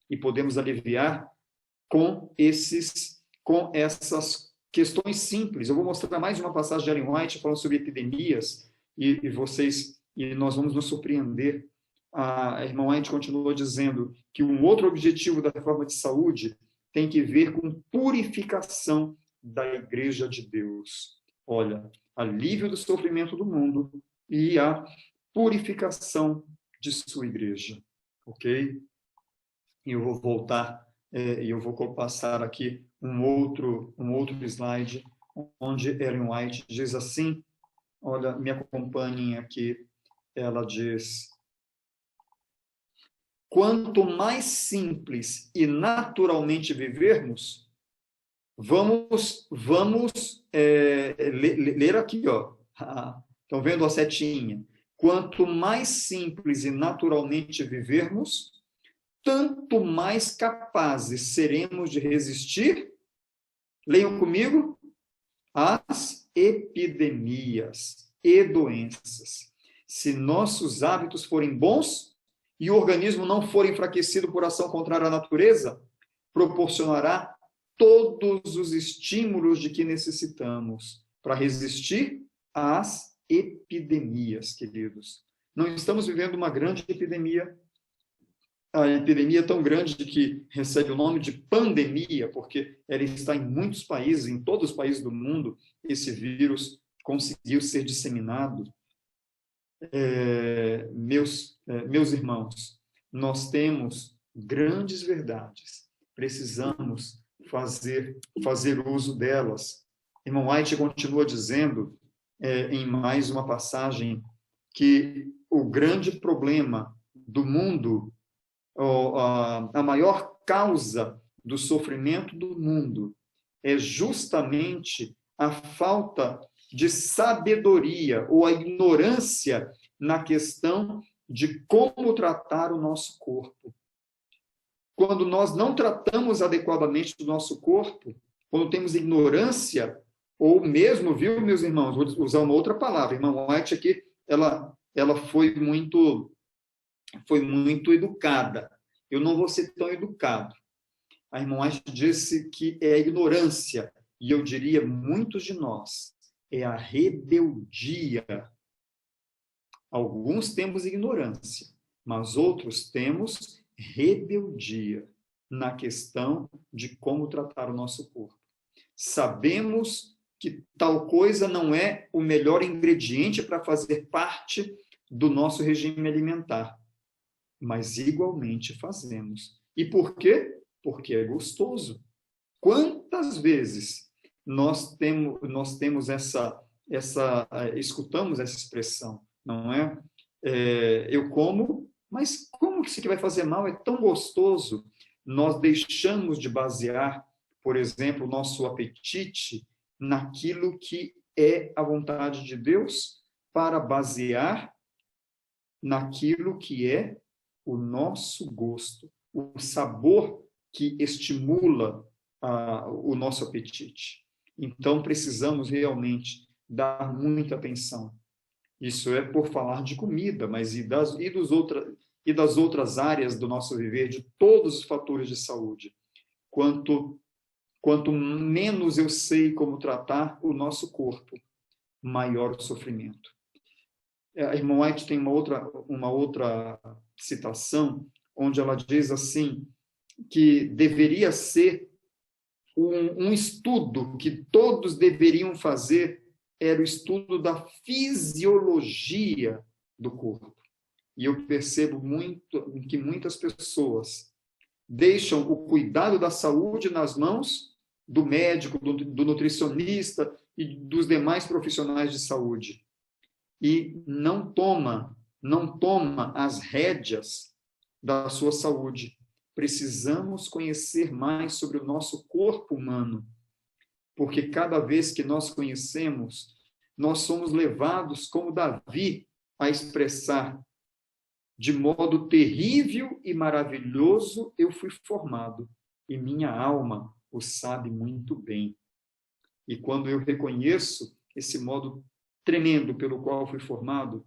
E podemos aliviar com essas questões simples. Eu vou mostrar mais uma passagem de Ellen White falando sobre epidemias, e nós vamos nos surpreender. A irmã White continua dizendo que um outro objetivo da reforma de saúde tem que ver com purificação da Igreja de Deus. Olha, alívio do sofrimento do mundo e a purificação de sua igreja, ok? E eu vou voltar, e eu vou passar aqui um outro slide, onde Ellen White diz assim, olha, me acompanhem aqui, ela diz: quanto mais simples e naturalmente vivermos, vamos ler aqui, ó. Estão vendo a setinha? Quanto mais simples e naturalmente vivermos, tanto mais capazes seremos de resistir, leiam comigo, às epidemias e doenças. Se nossos hábitos forem bons e o organismo não for enfraquecido por ação contrária à natureza, proporcionará todos os estímulos de que necessitamos para resistir às epidemias, queridos. Não estamos vivendo uma grande epidemia, a epidemia é tão grande que recebe o nome de pandemia, porque ela está em muitos países, em todos os países do mundo, esse vírus conseguiu ser disseminado. Meus irmãos, nós temos grandes verdades, precisamos fazer uso delas. Irmão White continua dizendo, em mais uma passagem, que o grande problema do mundo, a maior causa do sofrimento do mundo, é justamente a falta de sabedoria ou a ignorância na questão de como tratar o nosso corpo. Quando nós não tratamos adequadamente do nosso corpo, quando temos ignorância, ou mesmo, viu, meus irmãos, vou usar uma outra palavra, a irmã White aqui, ela foi muito educada. Eu não vou ser tão educado. A irmã White disse que é a ignorância, e eu diria, muitos de nós, é a rebeldia. Alguns temos ignorância, mas outros temos rebeldia na questão de como tratar o nosso corpo. Sabemos que tal coisa não é o melhor ingrediente para fazer parte do nosso regime alimentar, mas igualmente fazemos. E por quê? Porque é gostoso. Quantas vezes nós temos escutamos essa expressão, não é? Eu como, mas como que isso aqui vai fazer mal? É tão gostoso. Nós deixamos de basear, por exemplo, o nosso apetite naquilo que é a vontade de Deus, para basear naquilo que é o nosso gosto, o sabor que estimula o nosso apetite. Então, precisamos realmente dar muita atenção. Isso é por falar de comida, mas das outras áreas do nosso viver, de todos os fatores de saúde. Quanto menos eu sei como tratar o nosso corpo, maior o sofrimento. A irmã White tem uma outra citação, onde ela diz assim, que deveria ser um estudo que todos deveriam fazer, era o estudo da fisiologia do corpo. E eu percebo muito que muitas pessoas deixam o cuidado da saúde nas mãos do médico, do nutricionista e dos demais profissionais de saúde. E não toma as rédeas da sua saúde. Precisamos conhecer mais sobre o nosso corpo humano, porque cada vez que nós conhecemos, nós somos levados, como Davi, a expressar: de modo terrível e maravilhoso eu fui formado, e minha alma o sabe muito bem. E quando eu reconheço esse modo tremendo pelo qual fui formado,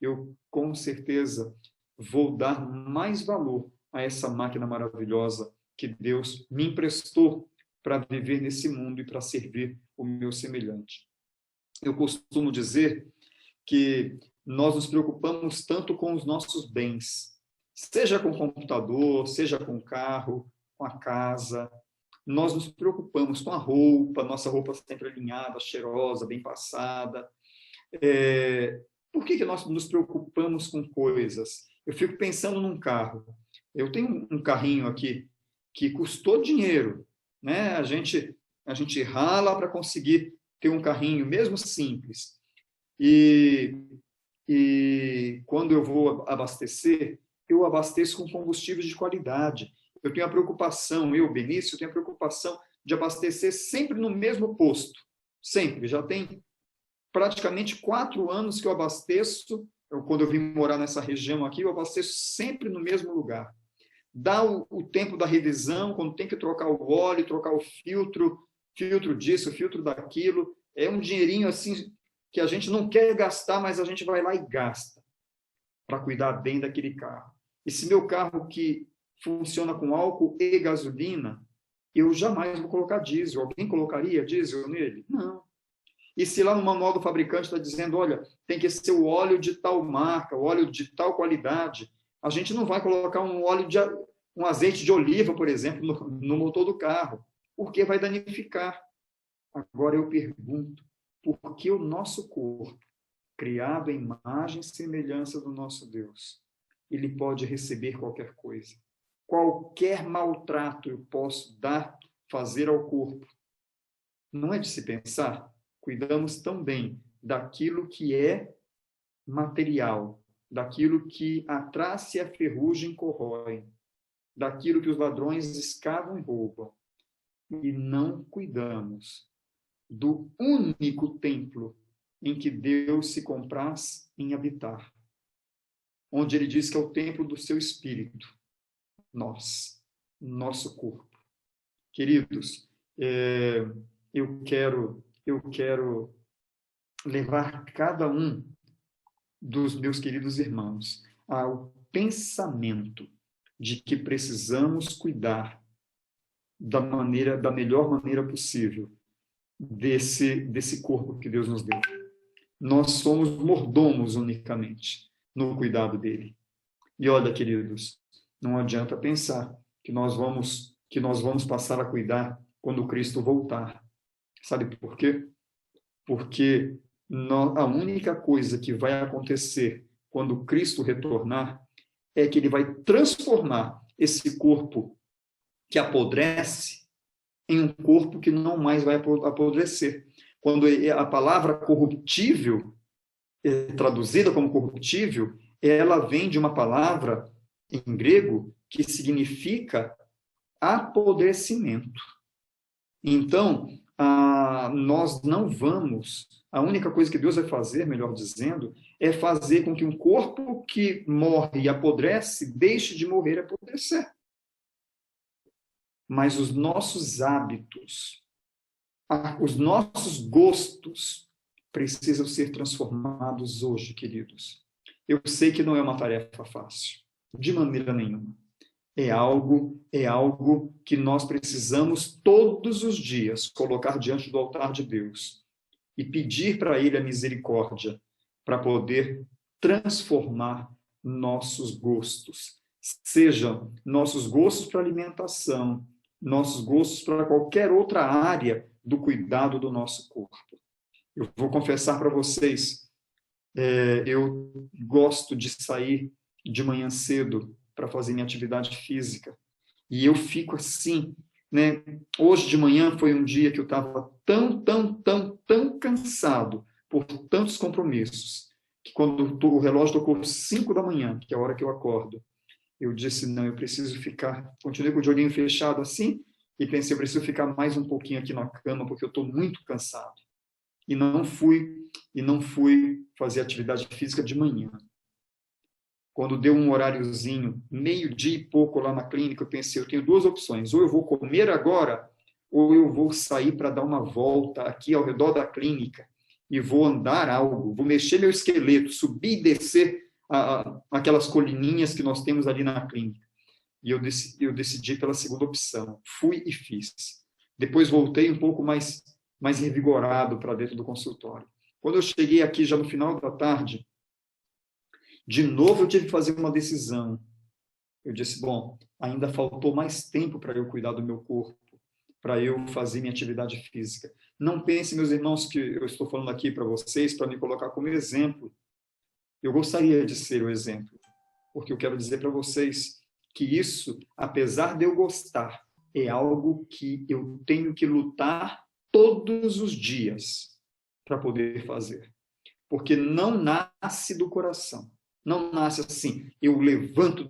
eu com certeza vou dar mais valor a essa máquina maravilhosa que Deus me emprestou para viver nesse mundo e para servir o meu semelhante. Eu costumo dizer que nós nos preocupamos tanto com os nossos bens, seja com o computador, seja com o carro, com a casa. Nós nos preocupamos com a roupa, nossa roupa sempre alinhada, cheirosa, bem passada. Por que nós nos preocupamos com coisas? Eu fico pensando num carro. Eu tenho um carrinho aqui que custou dinheiro, né? A gente rala para conseguir ter um carrinho, mesmo simples. E quando eu vou abastecer, eu abasteço com combustíveis de qualidade. Eu tenho a preocupação, Benício, eu tenho a preocupação de abastecer sempre no mesmo posto. Sempre. Já tem praticamente 4 anos que eu abasteço. Quando eu vim morar nessa região aqui, eu abasteço sempre no mesmo lugar. Dá o tempo da revisão, quando tem que trocar o óleo, trocar o filtro disso, filtro daquilo. É um dinheirinho assim que a gente não quer gastar, mas a gente vai lá e gasta para cuidar bem daquele carro. Esse meu carro que funciona com álcool e gasolina, eu jamais vou colocar diesel. Alguém colocaria diesel nele? Não. E se lá no manual do fabricante está dizendo, olha, tem que ser o óleo de tal marca, o óleo de tal qualidade, a gente não vai colocar um azeite de oliva, por exemplo, no motor do carro, porque vai danificar. Agora eu pergunto, por que o nosso corpo, criado à imagem e semelhança do nosso Deus, ele pode receber qualquer coisa? Qualquer maltrato eu posso fazer ao corpo. Não é de se pensar? Cuidamos tão bem daquilo que é material, daquilo que a traça e a ferrugem corroem, daquilo que os ladrões escavam e roubam, e não cuidamos do único templo em que Deus se compraz em habitar, onde ele diz que é o templo do seu espírito, nosso corpo. Queridos, eu quero levar cada um dos meus queridos irmãos ao pensamento de que precisamos cuidar da melhor maneira possível desse corpo que Deus nos deu. Nós somos mordomos unicamente no cuidado dele. E olha, queridos, não adianta pensar que nós vamos passar a cuidar quando Cristo voltar. Sabe por quê? Porque a única coisa que vai acontecer quando Cristo retornar é que ele vai transformar esse corpo que apodrece em um corpo que não mais vai apodrecer. Quando a palavra corruptível é traduzida como corruptível, ela vem de uma palavra em grego que significa apodrecimento. Então, nós não vamos, a única coisa que Deus vai fazer, melhor dizendo, é fazer com que um corpo que morre e apodrece deixe de morrer e apodrecer. Mas os nossos hábitos, os nossos gostos precisam ser transformados hoje, queridos. Eu sei que não é uma tarefa fácil, de maneira nenhuma. É algo que nós precisamos todos os dias colocar diante do altar de Deus e pedir para Ele a misericórdia para poder transformar nossos gostos, sejam nossos gostos para alimentação, nossos gostos para qualquer outra área do cuidado do nosso corpo. Eu vou confessar para vocês, eu gosto de sair de manhã cedo para fazer minha atividade física. E eu fico assim, né? Hoje de manhã foi um dia que eu estava tão cansado por tantos compromissos, que quando o relógio tocou 5 da manhã, que é a hora que eu acordo, eu disse, não, eu preciso ficar, continuei com o olhinho fechado assim, e pensei, eu preciso ficar mais um pouquinho aqui na cama, porque eu estou muito cansado. E não fui fazer atividade física de manhã. Quando deu um horáriozinho, 12:00 e pouco lá na clínica, eu pensei, eu tenho 2 opções, ou eu vou comer agora, ou eu vou sair para dar uma volta aqui ao redor da clínica, e vou andar algo, vou mexer meu esqueleto, subir e descer aquelas colininhas que nós temos ali na clínica. E eu decidi pela segunda opção, fui e fiz. Depois voltei um pouco mais revigorado para dentro do consultório. Quando eu cheguei aqui já no final da tarde, de novo eu tive que fazer uma decisão. Eu disse, bom, ainda faltou mais tempo para eu cuidar do meu corpo, para eu fazer minha atividade física. Não pense, meus irmãos, que eu estou falando aqui para vocês para me colocar como exemplo. Eu gostaria de ser o exemplo, porque eu quero dizer para vocês que isso, apesar de eu gostar, é algo que eu tenho que lutar todos os dias para poder fazer. Porque não nasce do coração. Não nasce assim, eu levanto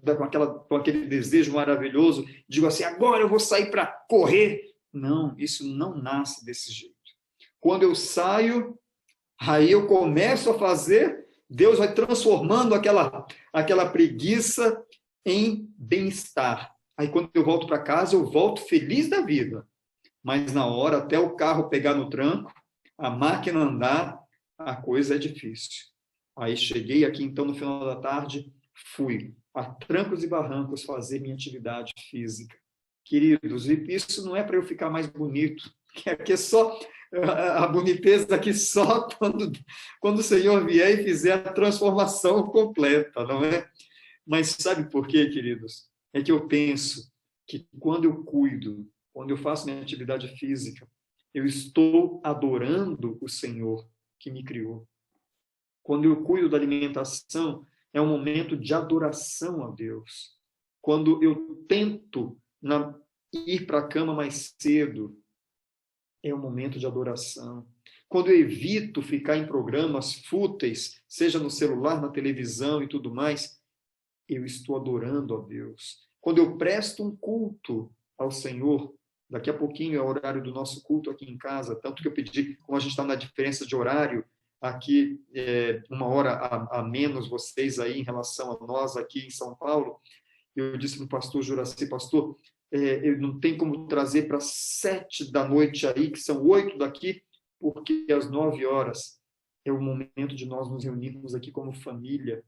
com aquele desejo maravilhoso, digo assim, agora eu vou sair para correr. Não, isso não nasce desse jeito. Quando eu saio, aí eu começo a fazer, Deus vai transformando aquela preguiça em bem-estar. Aí quando eu volto para casa, eu volto feliz da vida. Mas na hora, até o carro pegar no tranco, a máquina andar, a coisa é difícil. Aí cheguei aqui, então, no final da tarde, fui a trancos e barrancos fazer minha atividade física. Queridos, isso não é para eu ficar mais bonito, que aqui é só a boniteza aqui só quando o Senhor vier e fizer a transformação completa, não é? Mas sabe por quê, queridos? É que eu penso que quando eu cuido, quando eu faço minha atividade física, eu estou adorando o Senhor que me criou. Quando eu cuido da alimentação, é um momento de adoração a Deus. Quando eu tento ir para a cama mais cedo, é um momento de adoração. Quando eu evito ficar em programas fúteis, seja no celular, na televisão e tudo mais, eu estou adorando a Deus. Quando eu presto um culto ao Senhor, daqui a pouquinho é o horário do nosso culto aqui em casa, tanto que eu pedi, como a gente está na diferença de horário, aqui 1 hora a menos vocês aí em relação a nós aqui em São Paulo, eu disse para o pastor Juraci, pastor, eu não tenho como trazer para 7 da noite aí, que são 8 daqui, porque às 9 horas é o momento de nós nos reunirmos aqui como família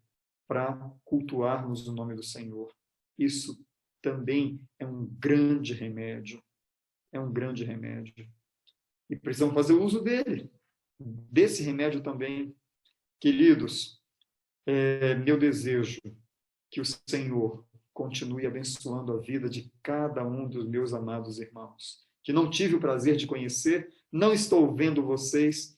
para cultuarmos o nome do Senhor. Isso também é um grande remédio. É um grande remédio. E precisamos fazer uso dele. Desse remédio também. Queridos, meu desejo que o Senhor continue abençoando a vida de cada um dos meus amados irmãos, que não tive o prazer de conhecer, não estou vendo vocês,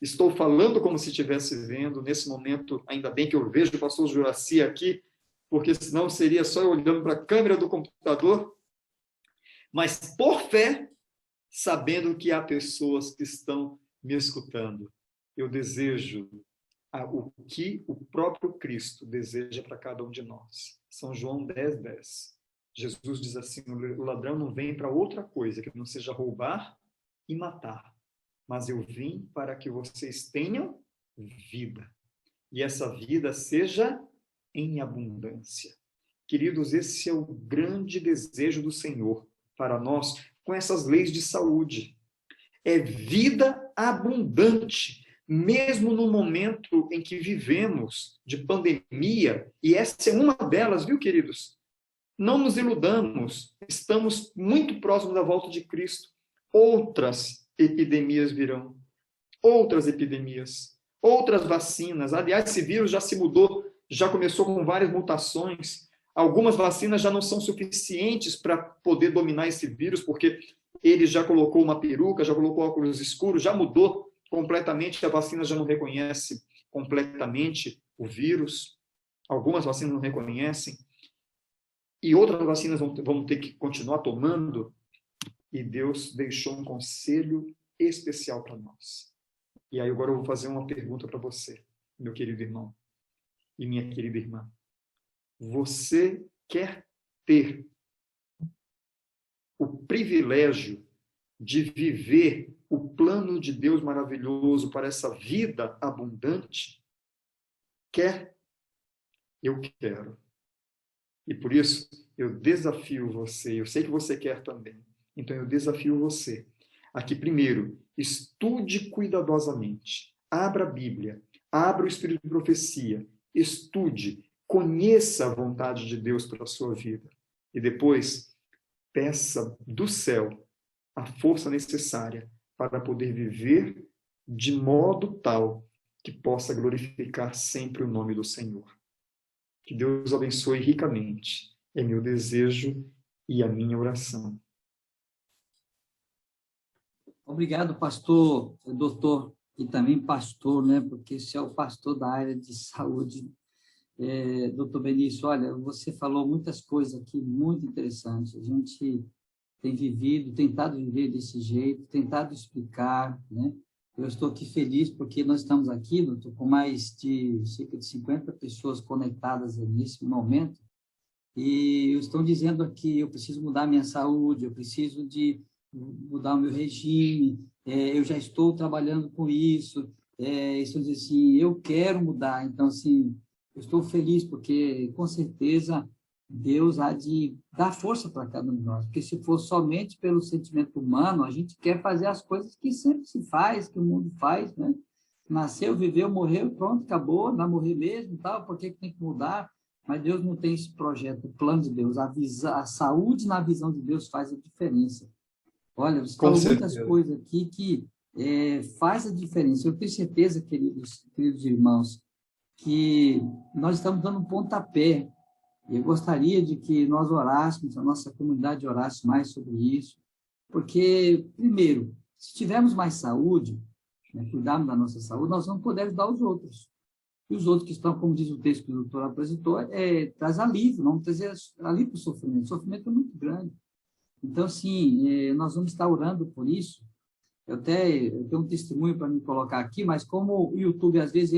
estou falando como se estivesse vendo, nesse momento, ainda bem que eu vejo o pastor Juraci aqui, porque senão seria só eu olhando para a câmera do computador, mas por fé, sabendo que há pessoas que estão me escutando. Eu desejo o que o próprio Cristo deseja para cada um de nós. São João 10:10. Jesus diz assim, o ladrão não vem para outra coisa que não seja roubar e matar, mas eu vim para que vocês tenham vida, e essa vida seja em abundância. Queridos, esse é o grande desejo do Senhor para nós, com essas leis de saúde. É vida abundante, mesmo no momento em que vivemos de pandemia, e essa é uma delas, viu, queridos? Não nos iludamos, estamos muito próximos da volta de Cristo. Outras epidemias virão, outras epidemias, outras vacinas. Aliás, esse vírus já se mudou, já começou com várias mutações. Algumas vacinas já não são suficientes para poder dominar esse vírus, porque ele já colocou uma peruca, já colocou óculos escuros, já mudou completamente, a vacina já não reconhece completamente o vírus. Algumas vacinas não reconhecem. E outras vacinas vão ter que continuar tomando. E Deus deixou um conselho especial para nós. E aí agora eu vou fazer uma pergunta para você, meu querido irmão e minha querida irmã. Você quer ter o privilégio de viver o plano de Deus maravilhoso para essa vida abundante? Quer? Eu quero. E por isso, eu desafio você, eu sei que você quer também, então eu desafio você a que, primeiro, estude cuidadosamente, abra a Bíblia, abra o Espírito de Profecia, estude, conheça a vontade de Deus para a sua vida. E depois, peça do céu a força necessária para poder viver de modo tal que possa glorificar sempre o nome do Senhor. Que Deus abençoe ricamente. É meu desejo e a minha oração. Obrigado, pastor, doutor, e também pastor, né? Porque você é o pastor da área de saúde. Doutor Benício, olha, você falou muitas coisas aqui muito interessantes. A gente tem vivido, tentado viver desse jeito, tentado explicar, né? Eu estou aqui feliz porque nós estamos aqui, doutor, com mais de cerca de 50 pessoas conectadas nesse momento, e estão dizendo aqui, eu preciso mudar minha saúde, eu preciso de mudar o meu regime, eu já estou trabalhando com isso, estão dizendo assim, eu quero mudar. Então, assim, eu estou feliz porque, com certeza, Deus há de dar força para cada um de nós, porque se for somente pelo sentimento humano, a gente quer fazer as coisas que sempre se faz, que o mundo faz, né? Nasceu, viveu, morreu, pronto, acabou, vai morrer mesmo, tal, por que tem que mudar? Mas Deus não tem esse projeto, o plano de Deus, a saúde na visão de Deus faz a diferença. Olha, você falou muitas coisas aqui que faz a diferença. Eu tenho certeza, queridos irmãos, que nós estamos dando um pontapé. Eu gostaria de que nós orássemos, a nossa comunidade orasse mais sobre isso, porque, primeiro, se tivermos mais saúde, né, cuidarmos da nossa saúde, nós vamos poder ajudar os outros. E os outros que estão, como diz o texto que o doutor apresentou, traz alívio, vamos trazer alívio para o sofrimento. O sofrimento é muito grande. Então, sim, nós vamos estar orando por isso. Eu tenho um testemunho para me colocar aqui, mas como o YouTube, às vezes,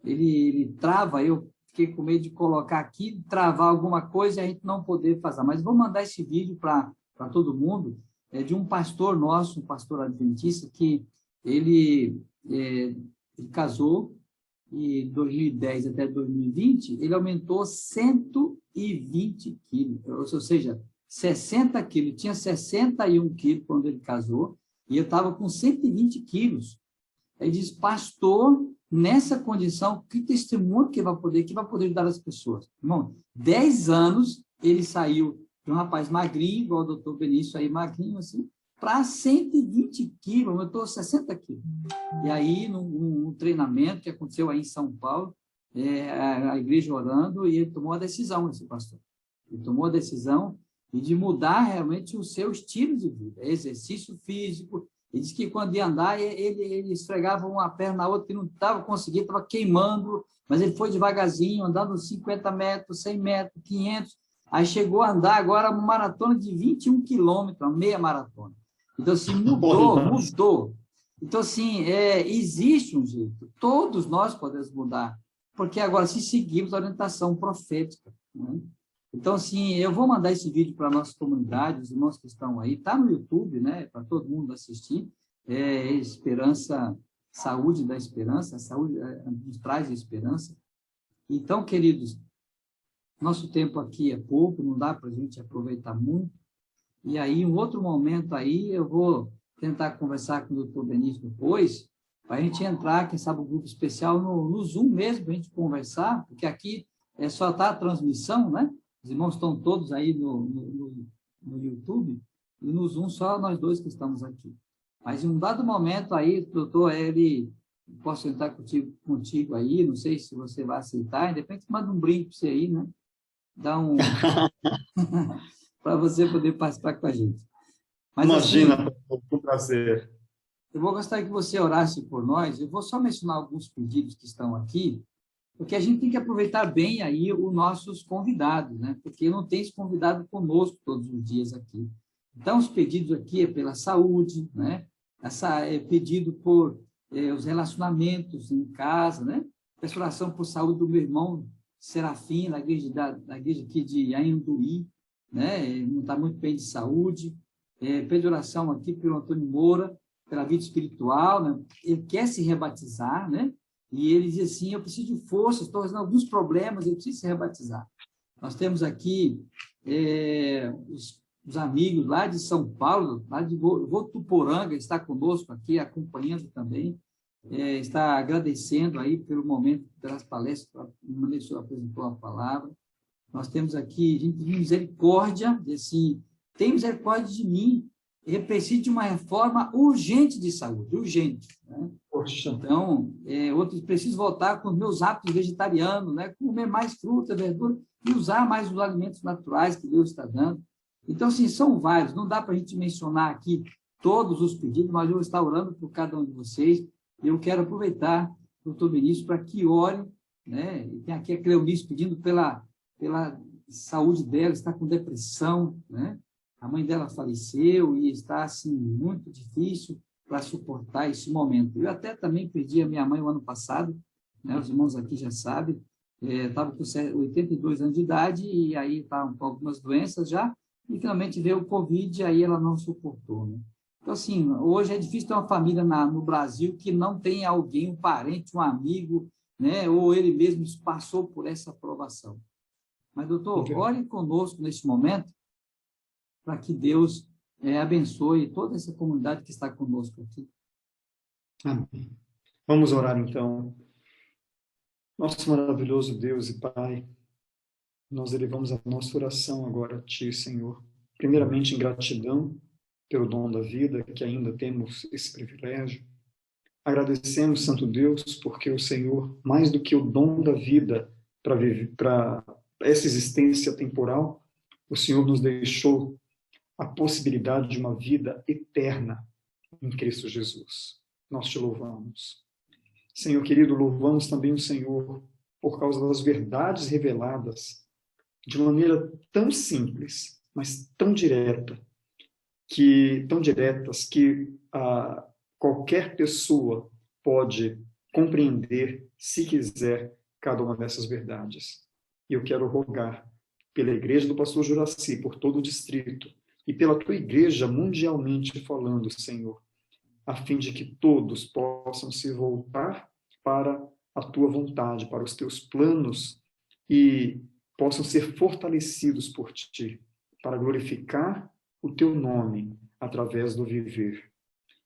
ele trava, eu fiquei com medo de colocar aqui, travar alguma coisa e a gente não poder fazer. Mas vou mandar esse vídeo para todo mundo, de um pastor nosso, um pastor adventista, que ele casou e de 2010 até 2020, ele aumentou 120 quilos, ou seja, 60 quilos, tinha 61 quilos quando ele casou, e eu estava com 120 quilos. Ele diz, pastor, nessa condição, que testemunho que vai poder ajudar as pessoas? Irmão, 10 anos ele saiu de um rapaz magrinho, igual o doutor Benício aí, magrinho assim, para 120 quilos, aumentou 60 quilos. E aí, num treinamento que aconteceu aí em São Paulo, a igreja orando, e ele tomou a decisão, esse pastor. Ele tomou a decisão de mudar realmente o seu estilo de vida, exercício físico. Ele disse que quando ia andar, ele esfregava uma perna na outra, que não estava conseguindo, estava queimando, mas ele foi devagarzinho, andando 50 metros, 100 metros, 500, aí chegou a andar agora uma maratona de 21 quilômetros, uma meia maratona. Então, assim, mudou. Então, assim, existe um jeito, todos nós podemos mudar, porque agora, se seguirmos a orientação profética, né? Então, assim, eu vou mandar esse vídeo para a nossa comunidade, os irmãos que estão aí, está no YouTube, né, para todo mundo assistir, Esperança, Saúde da Esperança, a saúde nos traz a esperança. Então, queridos, nosso tempo aqui é pouco, não dá para a gente aproveitar muito, e aí, em outro momento aí, eu vou tentar conversar com o doutor Benício depois, para a gente entrar, quem sabe, um grupo especial no Zoom mesmo, para a gente conversar, porque aqui só está a transmissão, né? Os irmãos estão todos aí no YouTube, e no Zoom só nós dois que estamos aqui. Mas em um dado momento aí, doutor, posso entrar contigo aí, não sei se você vai aceitar, de repente manda um brinde para você aí, né? dar um... para você poder participar com a gente. Mas, Imagina, assim, foi um prazer. eu vou gostaria que você orasse por nós. Eu vou só mencionar alguns pedidos que estão aqui, porque a gente tem que aproveitar bem aí os nossos convidados, né? Porque não tem esse convidado conosco todos os dias aqui. Então, os pedidos aqui é pela saúde, né? É pedido por os relacionamentos em casa, né? Peço oração por saúde do meu irmão Serafim, da igreja aqui de Anhanduí, né? Ele não está muito bem de saúde. Pede oração aqui pelo Antônio Moura, pela vida espiritual, né? Ele quer se rebatizar, né? E ele diz assim, eu preciso de força, estou fazendo alguns problemas, eu preciso se rebatizar. Nós temos aqui os amigos lá de São Paulo, lá de Votuporanga, está conosco aqui, acompanhando também, está agradecendo aí pelo momento, pelas palestras, uma maneira que o senhor apresentou a palavra. Nós temos aqui, gente de misericórdia, assim, tem misericórdia de mim, eu preciso de uma reforma urgente de saúde, urgente, né? Poxa. Então, outros precisam voltar com os meus hábitos vegetarianos, né? Comer mais fruta, verdura e usar mais os alimentos naturais que Deus está dando. Então, assim, são vários, não dá para a gente mencionar aqui todos os pedidos, mas eu vou estar orando por cada um de vocês. Eu quero aproveitar, doutor Vinícius, para que ore, né? E tem aqui a Cleonice pedindo pela saúde dela, está com depressão, né? A mãe dela faleceu e está, assim, muito difícil para suportar esse momento. Eu até também perdi a minha mãe o ano passado, né? Os irmãos aqui já sabem, estava com 82 anos de idade e aí estava com algumas doenças já, e finalmente veio o Covid e aí ela não suportou, né? Então, assim, hoje é difícil ter uma família no Brasil que não tem alguém, um parente, um amigo, né? Ou ele mesmo passou por essa provação. Mas, doutor, ore conosco neste momento para que Deus abençoe toda essa comunidade que está conosco aqui. Amém. Vamos orar, então. Nosso maravilhoso Deus e Pai, nós elevamos a nossa oração agora a Ti, Senhor. Primeiramente, em gratidão pelo dom da vida, que ainda temos esse privilégio. Agradecemos, Santo Deus, porque o Senhor, mais do que o dom da vida para essa existência temporal, o Senhor nos deixou a possibilidade de uma vida eterna em Cristo Jesus. Nós te louvamos. Senhor querido, louvamos também o Senhor por causa das verdades reveladas de uma maneira tão simples, mas tão diretas que qualquer pessoa pode compreender, se quiser, cada uma dessas verdades. E eu quero rogar pela igreja do pastor Juraci, por todo o distrito, e pela tua igreja mundialmente falando, Senhor, a fim de que todos possam se voltar para a tua vontade, para os teus planos, e possam ser fortalecidos por ti, para glorificar o teu nome através do viver.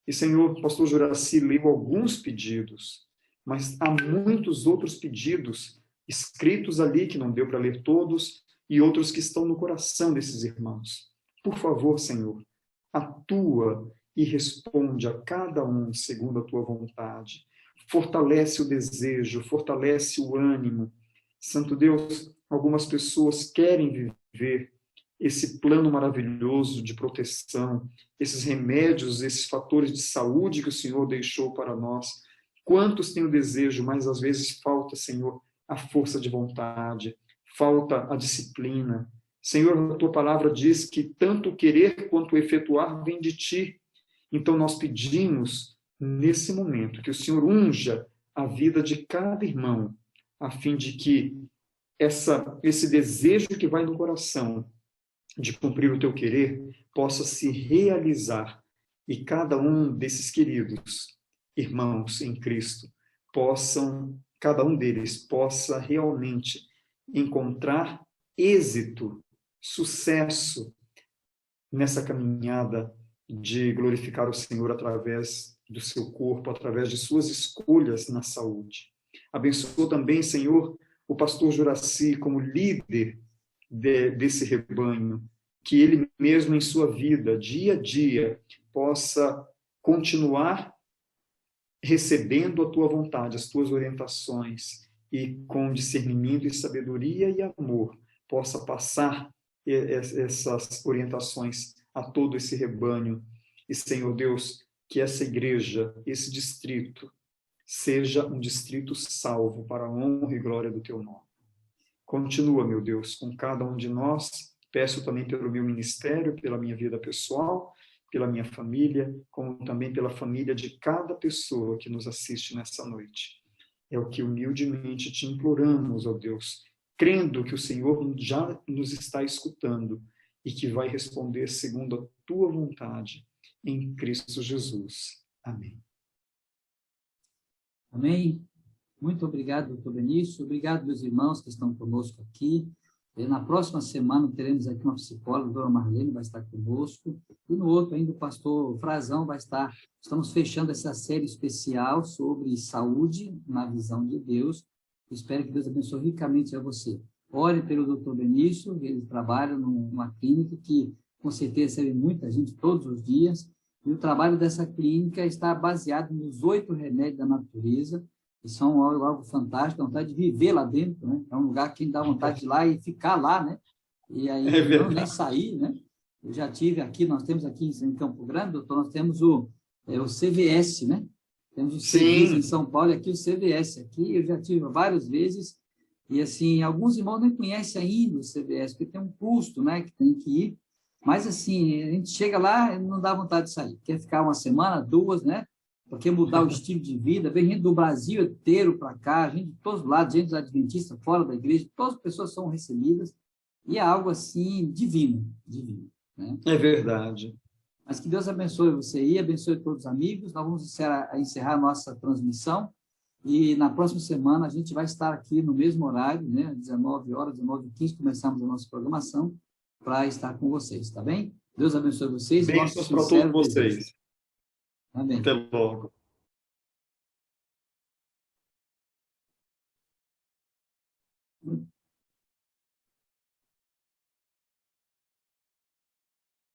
E, Senhor, o pastor Juraci leu alguns pedidos, mas há muitos outros pedidos escritos ali, que não deu para ler todos, e outros que estão no coração desses irmãos. Por favor, Senhor, atua e responde a cada um segundo a tua vontade. Fortalece o desejo, fortalece o ânimo. Santo Deus, algumas pessoas querem viver esse plano maravilhoso de proteção, esses remédios, esses fatores de saúde que o Senhor deixou para nós. Quantos têm o desejo, mas às vezes falta, Senhor, a força de vontade, falta a disciplina. Senhor, a tua palavra diz que tanto o querer quanto o efetuar vem de ti. Então nós pedimos, nesse momento, que o Senhor unja a vida de cada irmão, a fim de que esse desejo que vai no coração de cumprir o teu querer possa se realizar e cada um desses queridos irmãos em Cristo cada um deles possa realmente encontrar êxito, sucesso nessa caminhada de glorificar o Senhor através do seu corpo, através de suas escolhas na saúde. Abençoa também, Senhor, o pastor Juraci como líder desse rebanho, que ele mesmo em sua vida, dia a dia, possa continuar recebendo a tua vontade, as tuas orientações, e com discernimento e sabedoria e amor, possa passar essas orientações a todo esse rebanho. E, Senhor Deus, que essa igreja, esse distrito, seja um distrito salvo para a honra e glória do teu nome. Continua, meu Deus, com cada um de nós. Peço também pelo meu ministério, pela minha vida pessoal, pela minha família, como também pela família de cada pessoa que nos assiste nessa noite. É o que humildemente te imploramos, ó Deus, crendo que o Senhor já nos está escutando e que vai responder segundo a tua vontade, em Cristo Jesus. Amém. Amém. Muito obrigado, doutor Benício. Obrigado, meus irmãos que estão conosco aqui. Na próxima semana teremos aqui uma psicóloga, a dona Marlene, vai estar conosco. E no outro ainda o pastor Frazão vai estar. Estamos fechando essa série especial sobre saúde na visão de Deus. Espero que Deus abençoe ricamente a você. Ore pelo doutor Benício, ele trabalha numa clínica que com certeza recebe muita gente todos os dias. E o trabalho dessa clínica está baseado nos 8 remédios da natureza, que são algo fantástico, dá vontade de viver lá dentro, né? É um lugar que dá vontade de ir lá e ficar lá, né? E aí não nem sair, né? Eu já tive aqui, nós temos aqui em Campo Grande, doutor, nós temos o CVS, né? Temos o CVS em São Paulo e aqui o CVS. Aqui eu já tive várias vezes, e assim, alguns irmãos nem conhecem ainda o CVS, porque tem um custo, né? Que tem que ir, mas assim, a gente chega lá e não dá vontade de sair. Quer ficar uma semana, 2, né? Porque mudar o estilo de vida, vem gente do Brasil inteiro para cá, gente de todos os lados, gente dos adventistas, fora da igreja, todas as pessoas são recebidas, e é algo assim divino, divino. Né? É verdade. Mas que Deus abençoe você e abençoe todos os amigos. Nós vamos encerrar a nossa transmissão, e na próxima semana a gente vai estar aqui no mesmo horário, né? 19 horas, 19h15, começamos a nossa programação, para estar com vocês, tá bem? Deus abençoe vocês. Bênçãos para todos vocês. Amém. Até logo.